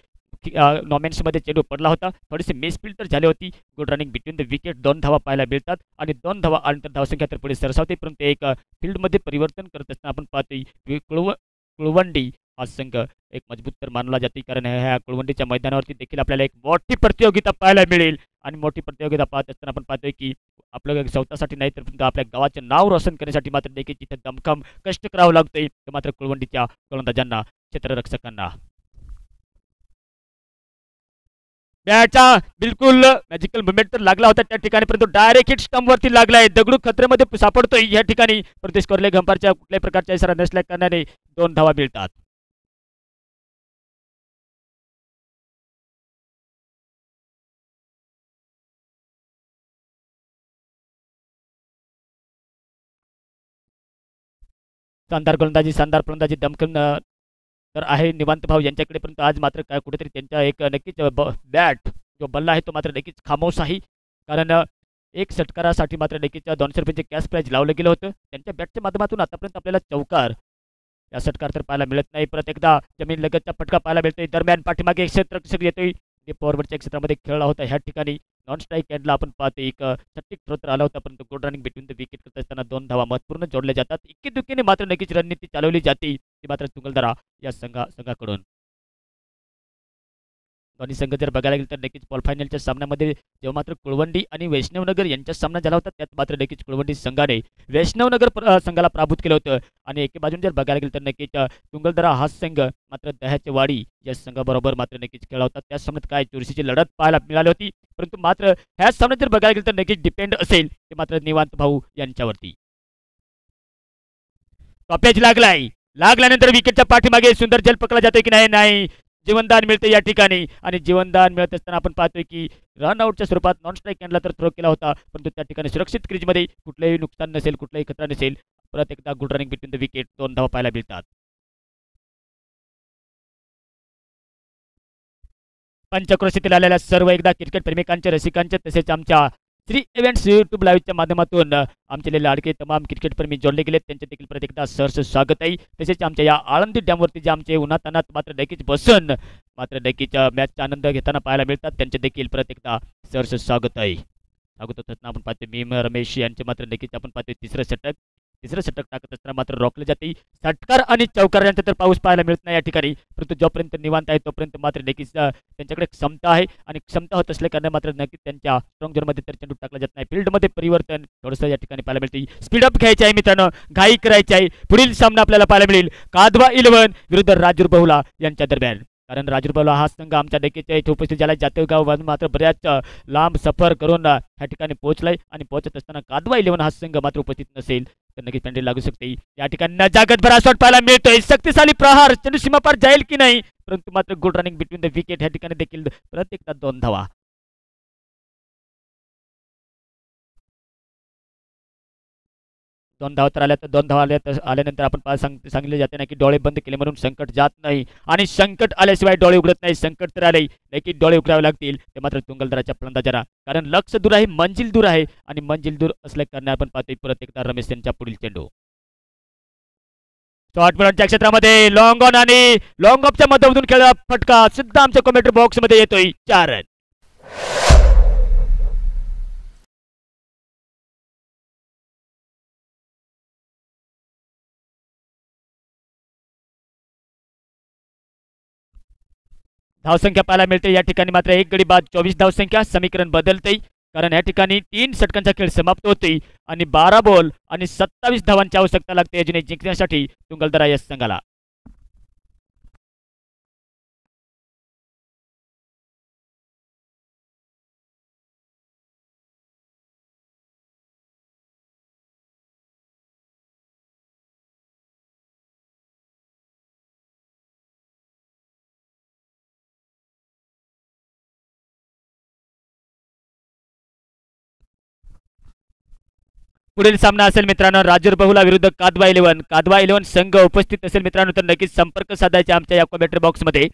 नॉमेन्समध्ये चेंडू पडला होता. थोडीशी मिसफील्ड तर झाली होती. Good running between the wicket, 2 धावा पाहायला मिळतात आणि 2 धावा आल्यानंतर धावसंख्या तर पुढे सरसावते, परंतु एक फील्डमध्ये परिवर्तन करत असताना आपण पाहतोय कुळवंडी हा संघ एक मजबूत तर मानला जाते, कारण ह्या कुळवंडीच्या मैदानावरती देखील आपल्याला एक मोठी प्रतियोगिता पाहायला मिळेल. आणि मोठी प्रतियोगिता पाहत असताना आपण पाहतोय की आपलं स्वतःसाठी नाही तर परंतु आपल्या गावाचे नाव रोशन करण्यासाठी मात्र देखील तिथे दमखम कष्ट करावं लागतंय ते मात्र कुळवंडीच्या गोलंदाजांना क्षेत्ररक्षकांना बॅटचा बिलकुल मॅजिकल मुवमेंट तर लागला होता त्या ठिकाणी परंतु डायरेक्ट हिट स्टंपवरती लागलाय दगडू खतऱ्यामध्ये सापडतोय या ठिकाणी परंतु स्कोरले गंपारच्या कुठल्याही प्रकारच्या इशारा नसल्या कारणाने 2 धावा मिळतात. शानदार फलंदाजी दमखम तर आहे निवांत भाऊ यांच्याकडे परंतु आज मात्र काय कुठेतरी त्यांच्या एक नक्कीच बॅट जो बल्ला आहे तो मात्र नक्कीच खामोश आहे कारण एक षटकारासाठी मात्र नक्कीच 200 रुपयांचे कॅश प्राईज लावलं गेलं होतं त्यांच्या बॅटच्या माध्यमातून आतापर्यंत आपल्याला चौकार या षटकार तर पाहायला मिळत नाही परत एकदा जमीन लगतचा फटका पाहायला मिळतोय दरम्यान पाठीमागे एक क्षेत्ररक्षक येतोय ते फॉरवर्डच्या क्षेत्रामध्ये खेळला होता ह्या ठिकाणी नॉन स्ट्राईक एंडला आपण पाहतो एक छत्तीक थ्रो तर आला होता परंतु good running between the wicket करत असताना 2 धावा महत्वपूर्ण जोडल्या जातात इतकी दुखीने मात्र नक्कीच रणनीती चालवली जाते ती मात्र तुंगलदरा या संघाकडून दोन्ही संघ जर बघायला गेलं तर नक्कीच क्वाल फायनलच्या सामन्यामध्ये जेव्हा मात्र कुळवंडी आणि वैष्णवनगर यांचा सामना झाला होता त्यात मात्र नक्कीच कुळवंडी संघाने वैष्णवनगर संघाला पराभूत केलं होतं आणि एके बाजून जर बघायला गेलं तर नक्कीच तुंगलदरा हा संघ मात्र दह्याचे वाडी या संघाबरोबर मात्र नक्कीच खेळला होता त्या सामन्यात काय चुरशीची लढत पाहायला मिळाली होती परंतु मात्र ह्या सामन्यात जर बघायला गेलं तर नक्कीच डिपेंड असेल ते मात्र निवांत भाऊ यांच्यावरती टॉपेज लागल्यानंतर विकेटच्या पाठीमागे सुंदर जल पकडला जातोय की नाही जीवनदान मिळते या ठिकाणी आणि जीवनदान मिळत असताना आपण पाहतोय की रनआउटच्या स्वरूपात नॉन स्ट्राईक कॅनला तर थ्रो केला होता परंतु त्या ठिकाणी सुरक्षित क्रीजमध्ये कुठलंही नुकसान नसेल कुठलाही खतरा नसेल परत एकदा good running between the wicket 2 धावा पाहायला मिळतात. पंचक्रोशीतील आलेल्या सर्व एकदा क्रिकेट प्रेमिकांचे रसिकांचे तसेच आमच्या श्री इव्हेंट्स यूट्यूब लाईव्हच्या माध्यमातून आमचे लाडके तमाम क्रिकेटप्रेमी जोडले गेले त्यांचे देखील परत एकदा सहर्ष स्वागत आहे तसेच आमच्या या आळंदी डॅमवरती जे आमचे उन्हातानात मात्र नक्कीच बसून मात्र नक्कीच मॅचचा आनंद घेताना पाहायला मिळतात त्यांचे देखील परत एकदा सहर्ष स्वागत आहे. स्वागत होत आपण पाहतो मी रमेश यांचे मात्र नक्कीच आपण पाहतोय तिसरं षटक टाकत असताना मात्र रोखले जाते षटकार आणि चौकार यांचा तर पाऊस पाहायला मिळत नाही या ठिकाणी परंतु जोपर्यंत निवांत आहे तोपर्यंत मात्र नक्कीच त्यांच्याकडे क्षमता आहे आणि क्षमता होत असल्या कारणे मात्र नक्कीच त्यांच्या स्ट्रॉंग झोनमध्ये तर चेंडू टाकला जात नाही फील्डमध्ये परिवर्तन थोडंसं या ठिकाणी पाहायला मिळते स्पीडअप घ्यायचे आहे मित्रांनो घाई करायची आहे पुढील सामना आपल्याला पाहायला मिळेल कादवा 11 विरुद्ध राजूर बहुला यांच्या दरम्यान कारण राजूर बहुला हा संघ आमच्या देखील इथे उपस्थित झाला जातेगाव मात्र बऱ्याच लांब सफर करून ह्या ठिकाणी पोहोचलाय आणि पोहोचत असताना कादवा 11 हा संघ मात्र उपस्थित नसेल तर नक्कीच पेंडे लागू शकते या ठिकाणी नजाकत भरा शॉट पाहायला मिळतोय शक्तिशाली प्रहार चेंडू सीमापार जाईल की नाही परंतु मात्र good running between the wicket ह्या ठिकाणी देखील प्रत्येक 2 धावा. 2 धावा तर आल्या तर 2 धावा आल्यानंतर आपण सांगितले जाते ना की डोळे बंद केले म्हणून संकट जात नाही आणि संकट आल्याशिवाय डोळे उघडत नाही संकट तर आले नक्की डोळे उघडावे लागतील ते मात्र तुंगलदराच्या फलंदाजांना कारण लक्ष दूर आहे मंजिल दूर आहे आणि मंजिल दूर असल्या कारणाने आपण पाहतोय परत एकदा रमेश यांच्या पुढील चेंडू शॉर्ट मिडलच्या क्षेत्रामध्ये लॉंग ऑन आणि लॉंग ऑफच्या मधून खेळला फटका सुद्धा आमच्या कमेंट्री बॉक्स मध्ये येतोय 4 रन. धावसंख्या पाहायला मिळते या ठिकाणी मात्र एक गडी बाद 24 धावसंख्या समीकरण बदलते कारण या ठिकाणी 3 षटकांचा खेळ समाप्त होते आणि 12 बॉल आणि 27 धावांची आवश्यकता लागते अजूनही जिंकण्यासाठी तुंगलदरा या संघाला. पुढील सामना असेल मित्रांनो राजूर बहुला विरुद्ध कादवा 11 संघ उपस्थित असेल मित्रांनो तर नक्कीच संपर्क साधायचा आमच्या या कमेंट्री बॉक्स मध्ये.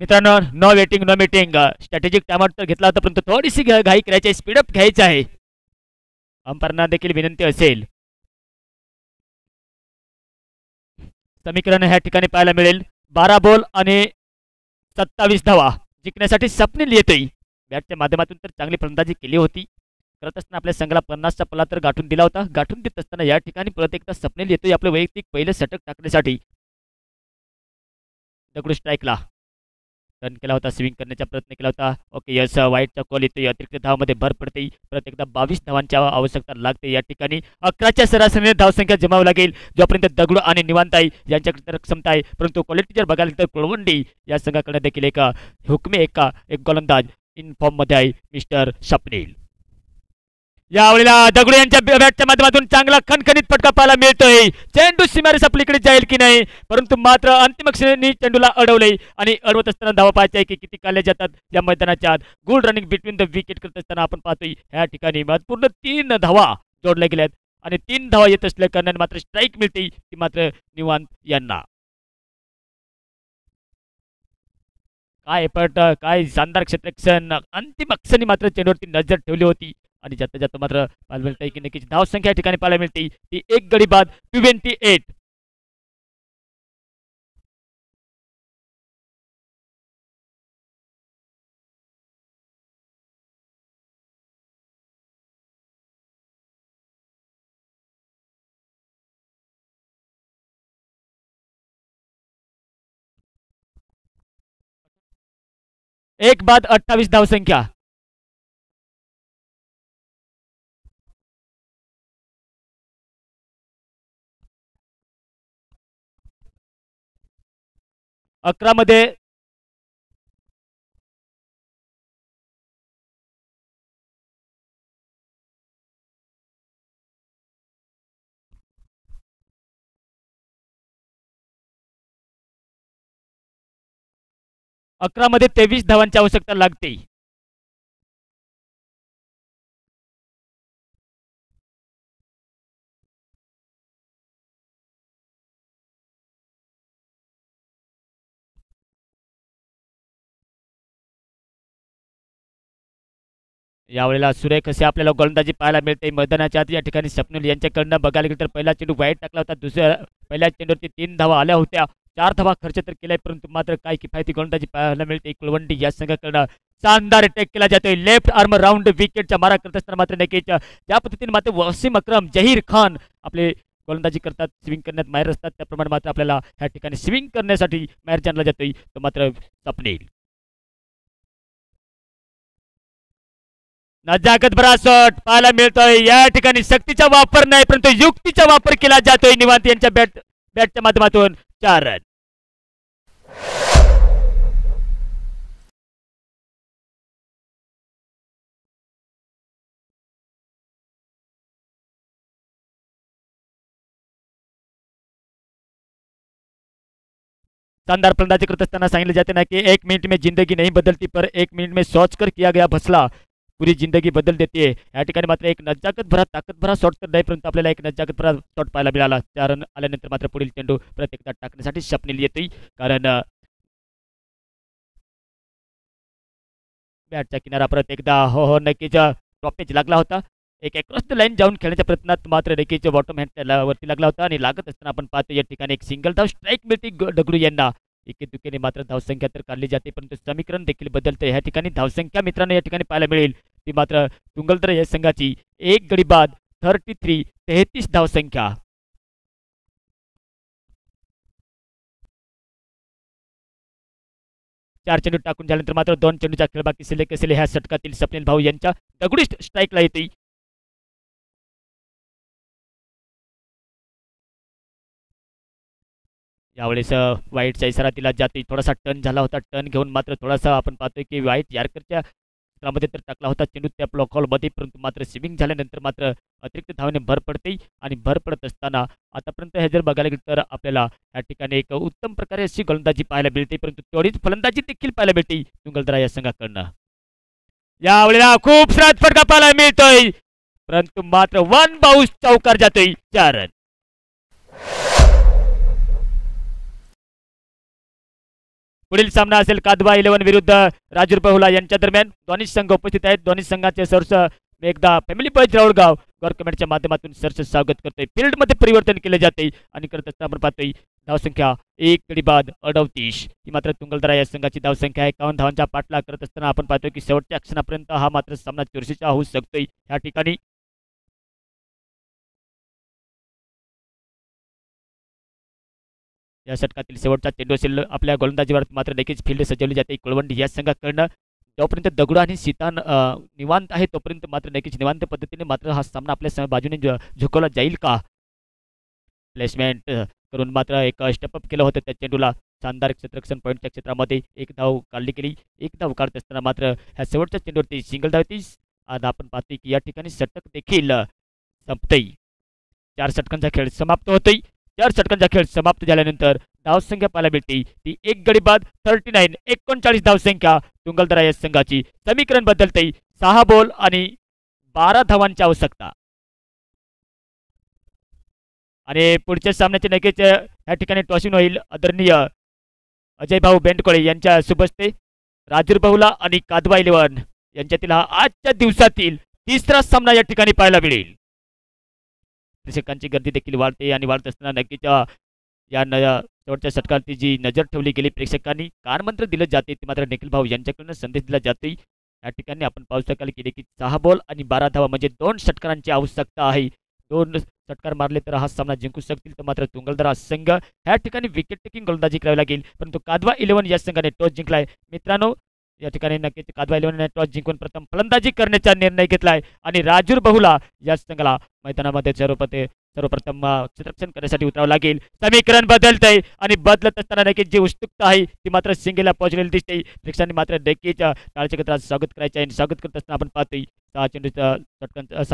मित्रांनो no waiting no meeting strategic timeout तर घेतला होता परंतु थोडीशी घाई करायची स्पीडअप घ्यायची आहे अंपायरांना देखील विनंती असेल. समीकरण ह्या ठिकाणी पाहायला मिळेल. 12 बॉल आणि 27 धावा जिंकण्यासाठी स्वप्नील येतोय. बॅटच्या माध्यमातून तर चांगली फलंदाजी केली होती. करत असताना आपल्या संघाला 50चा पल्ला तर गाठून दिला होता. गाठून देत असताना या ठिकाणी परत एकदा स्वप्नील येतोय आपलं वैयक्तिक पहिलं षटक टाकण्यासाठी. दगडू स्ट्राईकला रन केला होता, स्विंग करण्याचा प्रयत्न केला होता. ओके यस, वाईटचा कॉल येतोय. अतिरिक्त धावामध्ये भर पडते. परत एकदा 22 धावांची आवश्यकता लागते. या ठिकाणी 11च्या सरासरीने धावसंख्या जमावी लागेल जोपर्यंत दगडू आणि निवांताई यांच्याकडे तर क्षमता आहे. परंतु क्वालिटी जर बघायला तर कुळवंडी या संघाकडे देखील एक हुकमे एक गोलंदाज इन फॉर्म मध्ये आहे मिस्टर स्वप्नील. यावेळेला दगडू यांच्या बॅटच्या माध्यमातून चांगला खणखणीत फटका पाहायला मिळतोय. चेंडू सीमारेस आपल्याकडे जाईल की नाही, परंतु मात्र अंतिम क्षणी चेंडूला अडवले आणि अडवत असताना धावा पाहायच्या की किती काढल्या जातात या मैदानाच्या आत. Good running between the wicket करत असताना आपण पाहतोय या ठिकाणी महत्वपूर्ण 3 धावा जोडल्या गेल्यात आणि 3 धावा येत असल्या कारणाने मात्र स्ट्राईक मिळते ती मात्र निवांत यांना. काय पट, काय शानदार क्षेत्ररक्षण. अंतिम क्षणी मात्र चेंडूवरती नजर ठेवली होती आणि जाता जाता मात्र पाहायला मिळतंय की नक्कीच धाव संख्या ठिकाणी पाहायला मिळते ती 1 गडी बाद 28. एक बाद 28 धावसंख्या. अकरा मध्ये 23 धावांची आवश्यकता लागते. यावेळेला सुरेख असे आपल्याला गोलंदाजी पाहायला मिळते मैदानाच्या आत. या ठिकाणी स्वप्नील यांच्याकडनं बघायला गेलं तर पहिला चेंडू वाईट टाकला होता. पहिल्या चेंडूवरती 3 धावा आल्या होत्या. 4 धावा खर्च तर केलाय, परंतु मात्र काय किफायती गोलंदाजी पाहायला मिळते. कुलवंडी या संघाकडनं शानदार अटॅक केला जातोय. लेफ्ट आर्म राऊंड विकेटचा मारा करत असताना मात्र नक्कीच ज्या पद्धतीने मात्र वसीम अक्रम, जहीर खान आपले गोलंदाजी करतात, स्विंग करण्यात माहेर असतात, त्याप्रमाणे मात्र आपल्याला ह्या ठिकाणी स्विंग करण्यासाठी माहेर जाणला जातोय तो मात्र स्वप्नील. नजाकत भरा शॉट पाहायला मिळतोय. या ठिकाणी शक्तीचा वापर नाही परंतु युक्तीचा वापर केला जातोय निवांत यांच्या बॅटच्या माध्यमातून. 4 रन. शानदार फलंदाजी करत असताना सांगितले जाते ना की 1 मिनट में जिंदगी नहीं बदलती पर 1 मिनट में सोच कर किया गया फसला पुरी जिंदगी बदल देते. या ठिकाणी मात्र एक नजाकत भरा ताकद भरा शॉट तर नाही परंतु आपल्याला एक नजाकत भरा शॉट पाहायला मिळाला. 4 रन आल्यानंतर मात्र पुढील चेंडू परत एकदा टाकण्यासाठी स्वप्नील येतोय कारण बॅटचा किनारा परत एकदा हो नक्कीच टॉपेज लागला होता. एक अक्रॉस द लाईन जाऊन खेळण्याच्या प्रयत्नात मात्र नक्कीच बॉटम हँड त्याला वरती लागला होता आणि लागत असताना आपण पाहतो या ठिकाणी एक सिंगल धाव स्ट्राईक मिळते दगडू यांना. एके दुकेने मात्र धावसंख्या तर काढली जाते परंतु समीकरण देखील बदलते. ह्या ठिकाणी धावसंख्या मित्रांनो या ठिकाणी पाहायला मिळेल ती मात्र तुंगलदरा या संघाची 1 गडी बाद 33 धावसंख्या. चार चेंडू टाकून झाल्यानंतर मात्र 2 चेंडूचा खेळ बाकी शिल्लक असेल ह्या षटकातील स्वप्नील भाऊ यांच्या दगडी स्ट्राईकला येते. यावेळेस वाईटचा इशारा दिला जाते. थोडासा टर्न झाला होता. टर्न घेऊन मात्र थोडासा आपण पाहतोय की वाईट यार्करच्या क्षेत्रामध्ये तर टाकला होता चेंडू त्या ब्लॉक हॉलमध्ये परंतु मात्र स्विंग झाल्यानंतर मात्र अतिरिक्त धावने भर पडते आणि भर पडत असताना आतापर्यंत हे जर बघायला गेलं तर आपल्याला या ठिकाणी एक उत्तम प्रकारे अशी गोलंदाजी पाहायला मिळते परंतु तेवढीच फलंदाजी देखील पाहायला मिळते तुंगलदरा या संघाकडनं. यावेळेला खूप सारा फटका पाहायला मिळतोय परंतु मात्र 1 बाउन्स चौकार जातोय. 4 रन. पुढील सामना असेल कादवा 11 विरुद्ध राजूर बहुला यांच्या दरम्यान. दोन्ही संघ उपस्थित आहेत. दोन्ही संघाचे सर्व एकदा फॅमिली बॉय जवळगाव गव्हर्नमेंटच्या माध्यमातून सरचं स्वागत करतोय. फील्डमध्ये परिवर्तन केले जाते आणि करत असताना आपण पाहतोय धावसंख्या एक गडी बाद 38. ही मात्र तुंगलदरा या संघाची धावसंख्या आहे. 51 धावांचा पाठलाग करत असताना आपण पाहतोय की शेवटच्या क्षणापर्यंत हा मात्र सामना चुरशीचा होऊ शकतोय. या ठिकाणी या षटकातील शेवटचा चेंडू असेल आपल्या गोलंदाजीवर मात्र देखील फील्ड सजवली जाते कुळवंडी या संघाकडनं. जोपर्यंत दगडू आणि सीतान निवांत आहे तोपर्यंत मात्र नक्कीच निवांत पद्धतीने मात्र हा सामना आपल्या बाजूने झुकवला जाईल का. प्लेसमेंट करून मात्र एक स्टेपअप केलं होतं त्या चेंडूला. शानदार क्षेत्ररक्षण पॉईंटच्या क्षेत्रामध्ये एक धाव काढली गेली. एक धाव काढत असताना मात्र ह्या शेवटच्या चेंडूवरती सिंगल धाव होती. आज आपण पाहतोय की या ठिकाणी षटक देखील संपतंय. 4 षटकांचा खेळ समाप्त होतोय. 4 षटकांचा खेळ समाप्त झाल्यानंतर धावसंख्या पाहायला मिळते ती एक गडी बाद 39. 39 धावसंख्या तुंगलदरा या संघाची. समीकरण बदलते 6 बॉल आणि 12 धावांची आवश्यकता. आणि पुढच्या सामन्याचे नक्कीच या ठिकाणी टॉसिंग होईल आदरणीय अजय भाऊ बेंडकोळे यांच्या शुभस्ते. राजूर बहुला आणि कादवा 11 यांच्यातील हा आजच्या दिवसातील तिसरा सामना या ठिकाणी पाहायला मिळेल. प्रेक्षकांची गर्दी देखील वाढते आणि वाढत असताना नक्कीच या शेवटच्या षटकांची जी नजर ठेवली गेली प्रेक्षकांनी कानमंत्र दिलं जाते ते मात्र निखिल भाऊ यांच्याकडून संदेश दिला जातोय. या ठिकाणी आपण पाहू शकाल की देखील 6 बॉल आणि 12 धावा म्हणजे 2 षटकारांची आवश्यकता आहे. 2 षटकार मारले तर हा सामना जिंकू शकतील. तर मात्र तुंगलदरा संघ ह्या ठिकाणी विकेट टेकिंग गोलंदाजी करावी लागेल. परंतु कादवा 11 या संघाने टॉस जिंकलाय. मित्रांनो या ठिकाणी नक्कीच कादवा 11ने टॉस जिंकून प्रथम फलंदाजी करण्याचा निर्णय घेतलाय आणि राजूर बहुला या संघाला मैदानामध्ये सर्वप्रथम क्षेत्ररक्षण करण्यासाठी उतरावं लागेल. समीकरण बदलतंय आणि बदलत असताना नक्कीच जी उत्सुकता आहे ती मात्र सिंगलला पोहोचलेली दिसते. प्रेक्षकांनी मात्र नक्कीच टाळ्याच्या गजरात स्वागत करायचे आणि स्वागत करत असताना आपण पाहतोय 6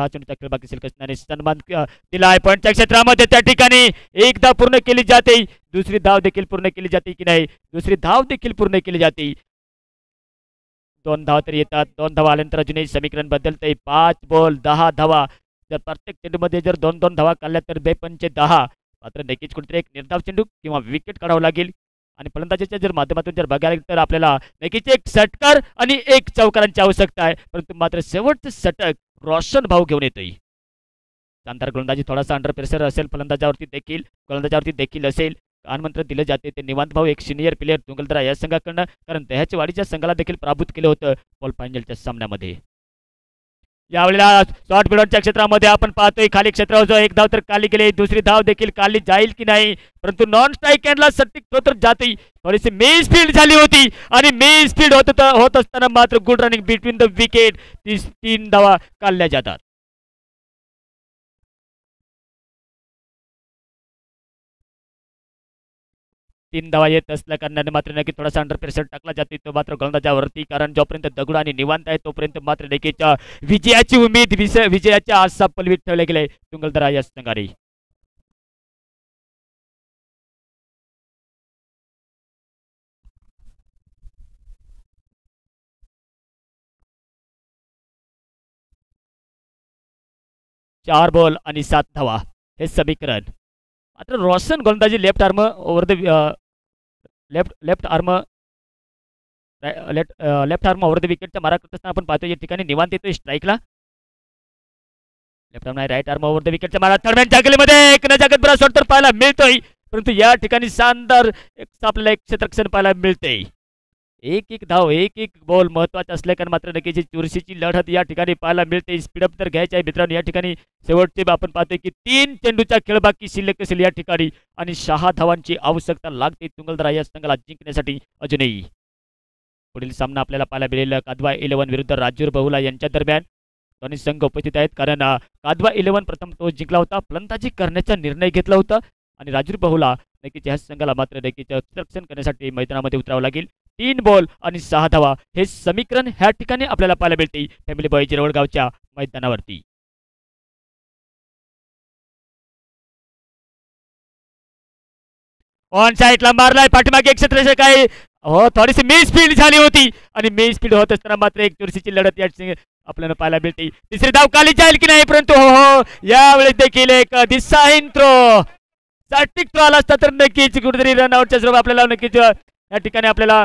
चेंडूचा खेळ बाकी शिल्लक सन्मान दिला आहे पॉईंटच्या क्षेत्रामध्ये. त्या ठिकाणी एक धाव पूर्ण केली जाते. दुसरी धाव देखील पूर्ण केली जाते की नाही. दुसरी धाव देखील पूर्ण केली जाते. 2 धावा तरी येतात. 2 धावा आल्यानंतर अजूनही समीकरण बदलतंय. 5 बॉल 10 धावा. जर प्रत्येक चेंडूमध्ये जर 2-2 धावा काढल्या तर 2-5-10. मात्र नक्कीच कुठेतरी एक निर्धाव चेंडू किंवा विकेट काढावं लागेल. आणि फलंदाजीच्या जर माध्यमातून जर बघायला तर आपल्याला नक्कीच एक षटकार आणि एक चौकारांची आवश्यकता आहे. परंतु मात्र शेवटचं षटक रोशन भाऊ घेऊन येतोय. शानदार गोलंदाजी थोडासा अंडर प्रेशर असेल गोलंदाजावरती देखील असेल. कानमंत्र दिले जाते ते निवांत भाऊ एक सिनियर प्लेयर तुंगलदरा या संघाकडनं कारण दह्याच्या वाडीच्या संघाला देखील पराभूत केलं होतं पॉल फायनलच्या सामन्यामध्ये. यावेळेला शॉर्ट मिडॉनच्या क्षेत्रामध्ये आपण पाहतोय खाली क्षेत्रावर जो एक धाव तर काढली गेली. दुसरी धाव देखील काढली जाईल की नाही. परंतु नॉन स्ट्राईक हँडला सटीक तर जाते. थोडीशी मिस फील्ड झाली होती आणि मिस फील्ड होत असताना मात्र good running between the wicket 3 धावा काढल्या जातात. तीन धावा येत असल्या कारणाने मात्र नक्की थोडासा अंडर प्रेशर टाकला जाते तो मात्र गोलंदाजावरती कारण जोपर्यंत दगड आणि निवांत आहे तोपर्यंत मात्र नक्कीच विजयाची उमेद विजयाच्या आशा पलवीत ठेवले गेले तुंगलदरा या संघाने. चार बॉल आणि 7 धावा हे समीकरण. मात्र रोशन गोलंदाजी left arm over the left arm over the विकेटचा मारा करत असताना आपण पाहतो या ठिकाणी निवांत येतोय स्ट्राईकला. लेफ्ट आर्म नाही राईट आर्म ओव्हर द विकेटचा मारा थर्डमॅन जागेमध्ये एक नजाकत बरा शॉट तर पाहायला मिळतोय. परंतु या ठिकाणी शानदार आपल्याला एक क्षेत्ररक्षण पाहायला मिळते. एक धाव एक बॉल महत्वाचा असल्या कारण मात्र नक्कीच चुरशीची लढत या ठिकाणी पाहायला मिळते. स्पीडअप तर घ्यायचे आहे मित्रांनो. या ठिकाणी शेवटचे आपण पाहतोय की 3 चेंडूचा खेळ बाकी शिल्लक असेल या ठिकाणी आणि 6 धावांची आवश्यकता लागते तुंगलदरा या संघाला जिंकण्यासाठी अजूनही. पुढील सामना आपल्याला पाहायला मिळेल कादवा 11 विरुद्ध राजूर बहुला यांच्या दरम्यान. दोन्ही संघ उपस्थित आहेत कारण कादवा 11 प्रथम टॉस जिंकला होता फलंदाजी करण्याचा निर्णय घेतला होता आणि राजूर बहुला नक्कीच ह्या संघाला मात्र नक्कीच रक्षण करण्यासाठी मैदानामध्ये उतरावं लागेल. 3 बॉल आणि 6 धावा हे समीकरण ह्या ठिकाणी आपल्याला पाहायला मिळते फॅमिली बॉय जिरवडगावच्या मैदानावरती. ऑन साईडला मारलाय पाठीमागे एक क्षेत्र काय हो थोडीशी मिस फील्ड झाली होती आणि मिस फील्ड होत असताना मात्र एक चुरशीची लढत या आपल्याला पाहायला मिळते. तिसरी धाव काढली जाईल की नाही परंतु हो यावेळेस देखील एक दिशाहीन थ्रो सटीक थ्रो आला असता तर नक्कीच कुठेतरी रनआउटच्या स्वरूप आपल्याला नक्कीच या ठिकाणी आपल्याला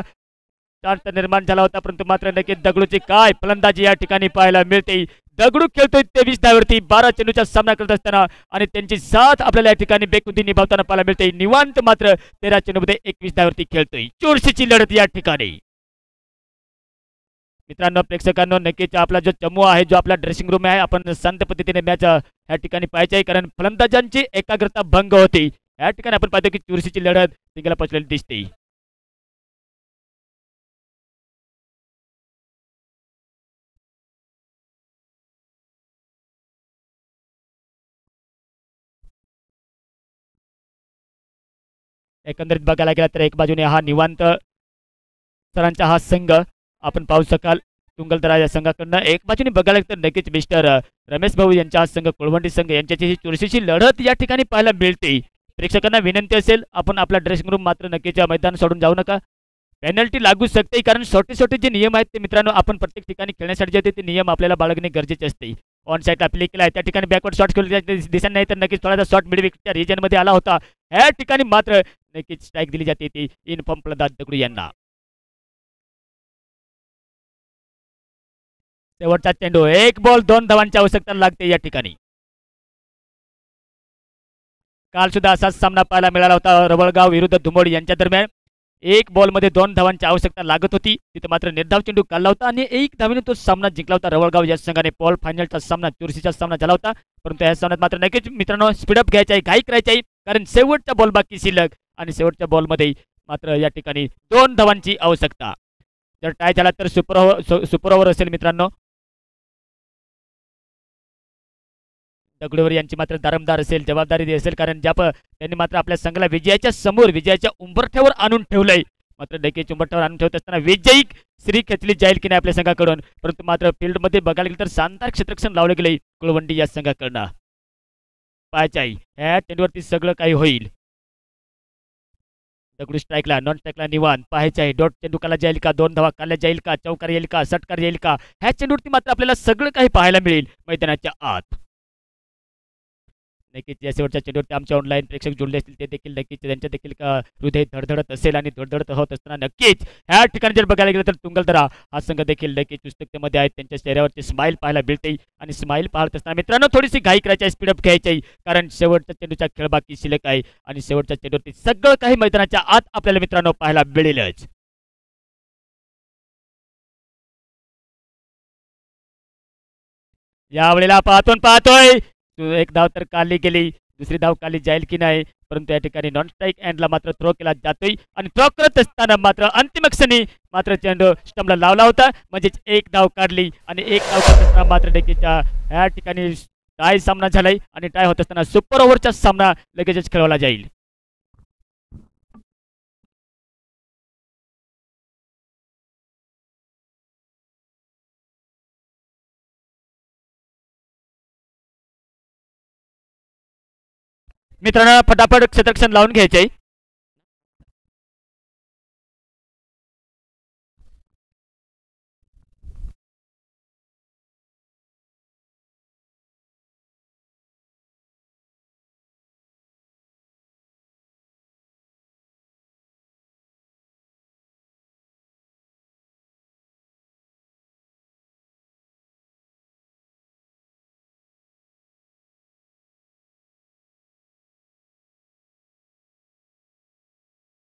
चान्स निर्माण झाला होता. परंतु मात्र नक्कीच दगडूची काय फलंदाजी या ठिकाणी पाहायला मिळते. दगडू खेळतोय 23 धावेवरती 12 चेंडूचा सामना करत असताना आणि त्यांची साथ आपल्याला या ठिकाणी बेखुदी निभावताना पाहायला मिळते. निवांत मात्र 13 चेंडूमध्ये 21 धावेवरती खेळतोय. चुरशीची लढत या ठिकाणी. मित्रांनो, प्रेक्षकांनो, नक्कीच आपला जो चमू आहे, जो आपला ड्रेसिंग रूम आहे, आपण शांत पद्धतीने मॅच या ठिकाणी पाहायची आहे, कारण फलंदाजांची एकाग्रता भंग होती. या ठिकाणी आपण पाहतो की चुरशीची लढत तिघाला पोचलेली दिसते. एकंदरीत बघायला गेला तर एक बाजूने हा निवांत सरांचा हा संघ आपण पाहू शकाल तुंगलदरा या संघाकडनं. एक बाजूने बघायला तर नक्कीच मिस्टर रमेश भाऊ यांचा हा संघ कुळवंडी संघ यांच्याची ही चुरशीची लढत या ठिकाणी पाहायला मिळते. प्रेक्षकांना विनंती असेल, आपण आपला ड्रेसिंग रूम मात्र नक्कीच मैदान सोडून जाऊ नका. पेनल्टी लागू शकते, कारण छोटे छोटे जे नियम आहेत ते मित्रांनो आपण प्रत्येक ठिकाणी खेळण्यासाठी जे ते नियम आपल्याला बाळगणे गरजेचे असते. ऑन साईडला प्ले केला आहे, त्या ठिकाणी बॅकवर्ड शॉट खेळले दिसत नाही, तर नक्कीच थोडासा शॉट मिडविकेटच्या रिजनमध्ये आला होता. या ठिकाणी मात्र नक्कीच स्ट्राईक दिली जाते ती इनफॉर्म प्रदान दगडू यांना. शेवटचा चेंडू, 1 बॉल 2 धावांची आवश्यकता लागते या ठिकाणी. काल सुद्धा असाच सामना पाहायला मिळाला होता रवळगाव विरुद्ध धुमोडी यांच्या दरम्यान. 1 बॉलमध्ये 2 धावांची आवश्यकता लागत होती, तिथे मात्र निर्धाव चेंडू काढला होता आणि 1 धावेने तो सामना जिंकला होता रवळगाव या संघाने. पॉल फायनलचा सामना चुरशीचा सामना झाला होता, परंतु या सामन्यात मात्र नक्कीच मित्रांनो स्पीडअप घ्यायचा आहे, घाई करायची आहे, कारण शेवटचा बॉल बाकी शिल्लक आणि शेवटच्या बॉलमध्ये मात्र या ठिकाणी 2 धावांची आवश्यकता. जर टाय झाला तर सुपर ओव्हर असेल मित्रांनो. दगडूवर यांची मात्र दारमदार असेल, जबाबदारी असेल, कारण त्यांनी मात्र आपल्या संघाला विजयाच्या समोर विजयाच्या उंबरठ्यावर आणून ठेवलंय. मात्र नक्कीच उंबरठ्यावर आणून ठेवत असताना विजयी श्री खेचली जाईल की नाही आपल्या संघाकडून, परंतु मात्र फील्डमध्ये बघायला गेलं तर शानदार क्षेत्ररक्षण लावलं गेलंय कुळवंडी या संघाकडनं. पाहायचं आहे ह्या चेंडूवरती सगळं काही होईल. दगडू स्ट्राईकला, नॉन स्ट्राईकला निवांत पाहायचं आहे. डॉट चेंडू काढला जाईल का, 2 धावा काढल्या जाईल का, चौकार येईल का, षटकार येईल का, ह्या चेंडूवरती मात्र आपल्याला सगळं काही पाहायला मिळेल मैदानाच्या आत. नक्कीच या शेवटच्या चेंडूवरती आमच्या ऑनलाईन प्रेक्षक जोडले असतील ते देखील नक्कीच त्यांच्या देखील हृदय धडधडत असेल आणि धडधडत होत असताना नक्कीच ह्या ठिकाणी जर बघायला गेलं तर तुंगलदरा हा संघ देखील नक्कीच पुस्तकतेमध्ये आहेत. त्यांच्या चेहऱ्यावरची स्माईल पाहायला मिळते आणि स्माईल पाहत असताना मित्रांनो थोडीशी घाई करायची आहे, स्पीडअप घ्यायची आहे, कारण शेवटच्या चेंडूचा खेळ बाकी शिल्लक आहे आणि शेवटच्या चेंडूवरती सगळं काही मैदानाच्या आत आपल्याला मित्रांनो पाहायला मिळेलच. यावेळेला पाहतोय एक धाव तर काढली गेली, दुसरी धाव काढली जाईल की नाही, परंतु या ठिकाणी नॉन स्ट्राईक एंडला मात्र थ्रो केला जातोय आणि थ्रो करत असताना मात्र अंतिम क्षणी मात्र चेंडू स्टंपला लावला होता, म्हणजेच 1 धाव काढली आणि 1 धाव करत असताना मात्र देखील या ठिकाणी टाय सामना झालाय आणि टाय होत असताना सुपर ओव्हरचा सामना लगेचच खेळवला जाईल. मित्रांनो फटाफट क्षेत्ररक्षण लावून घ्यायचे.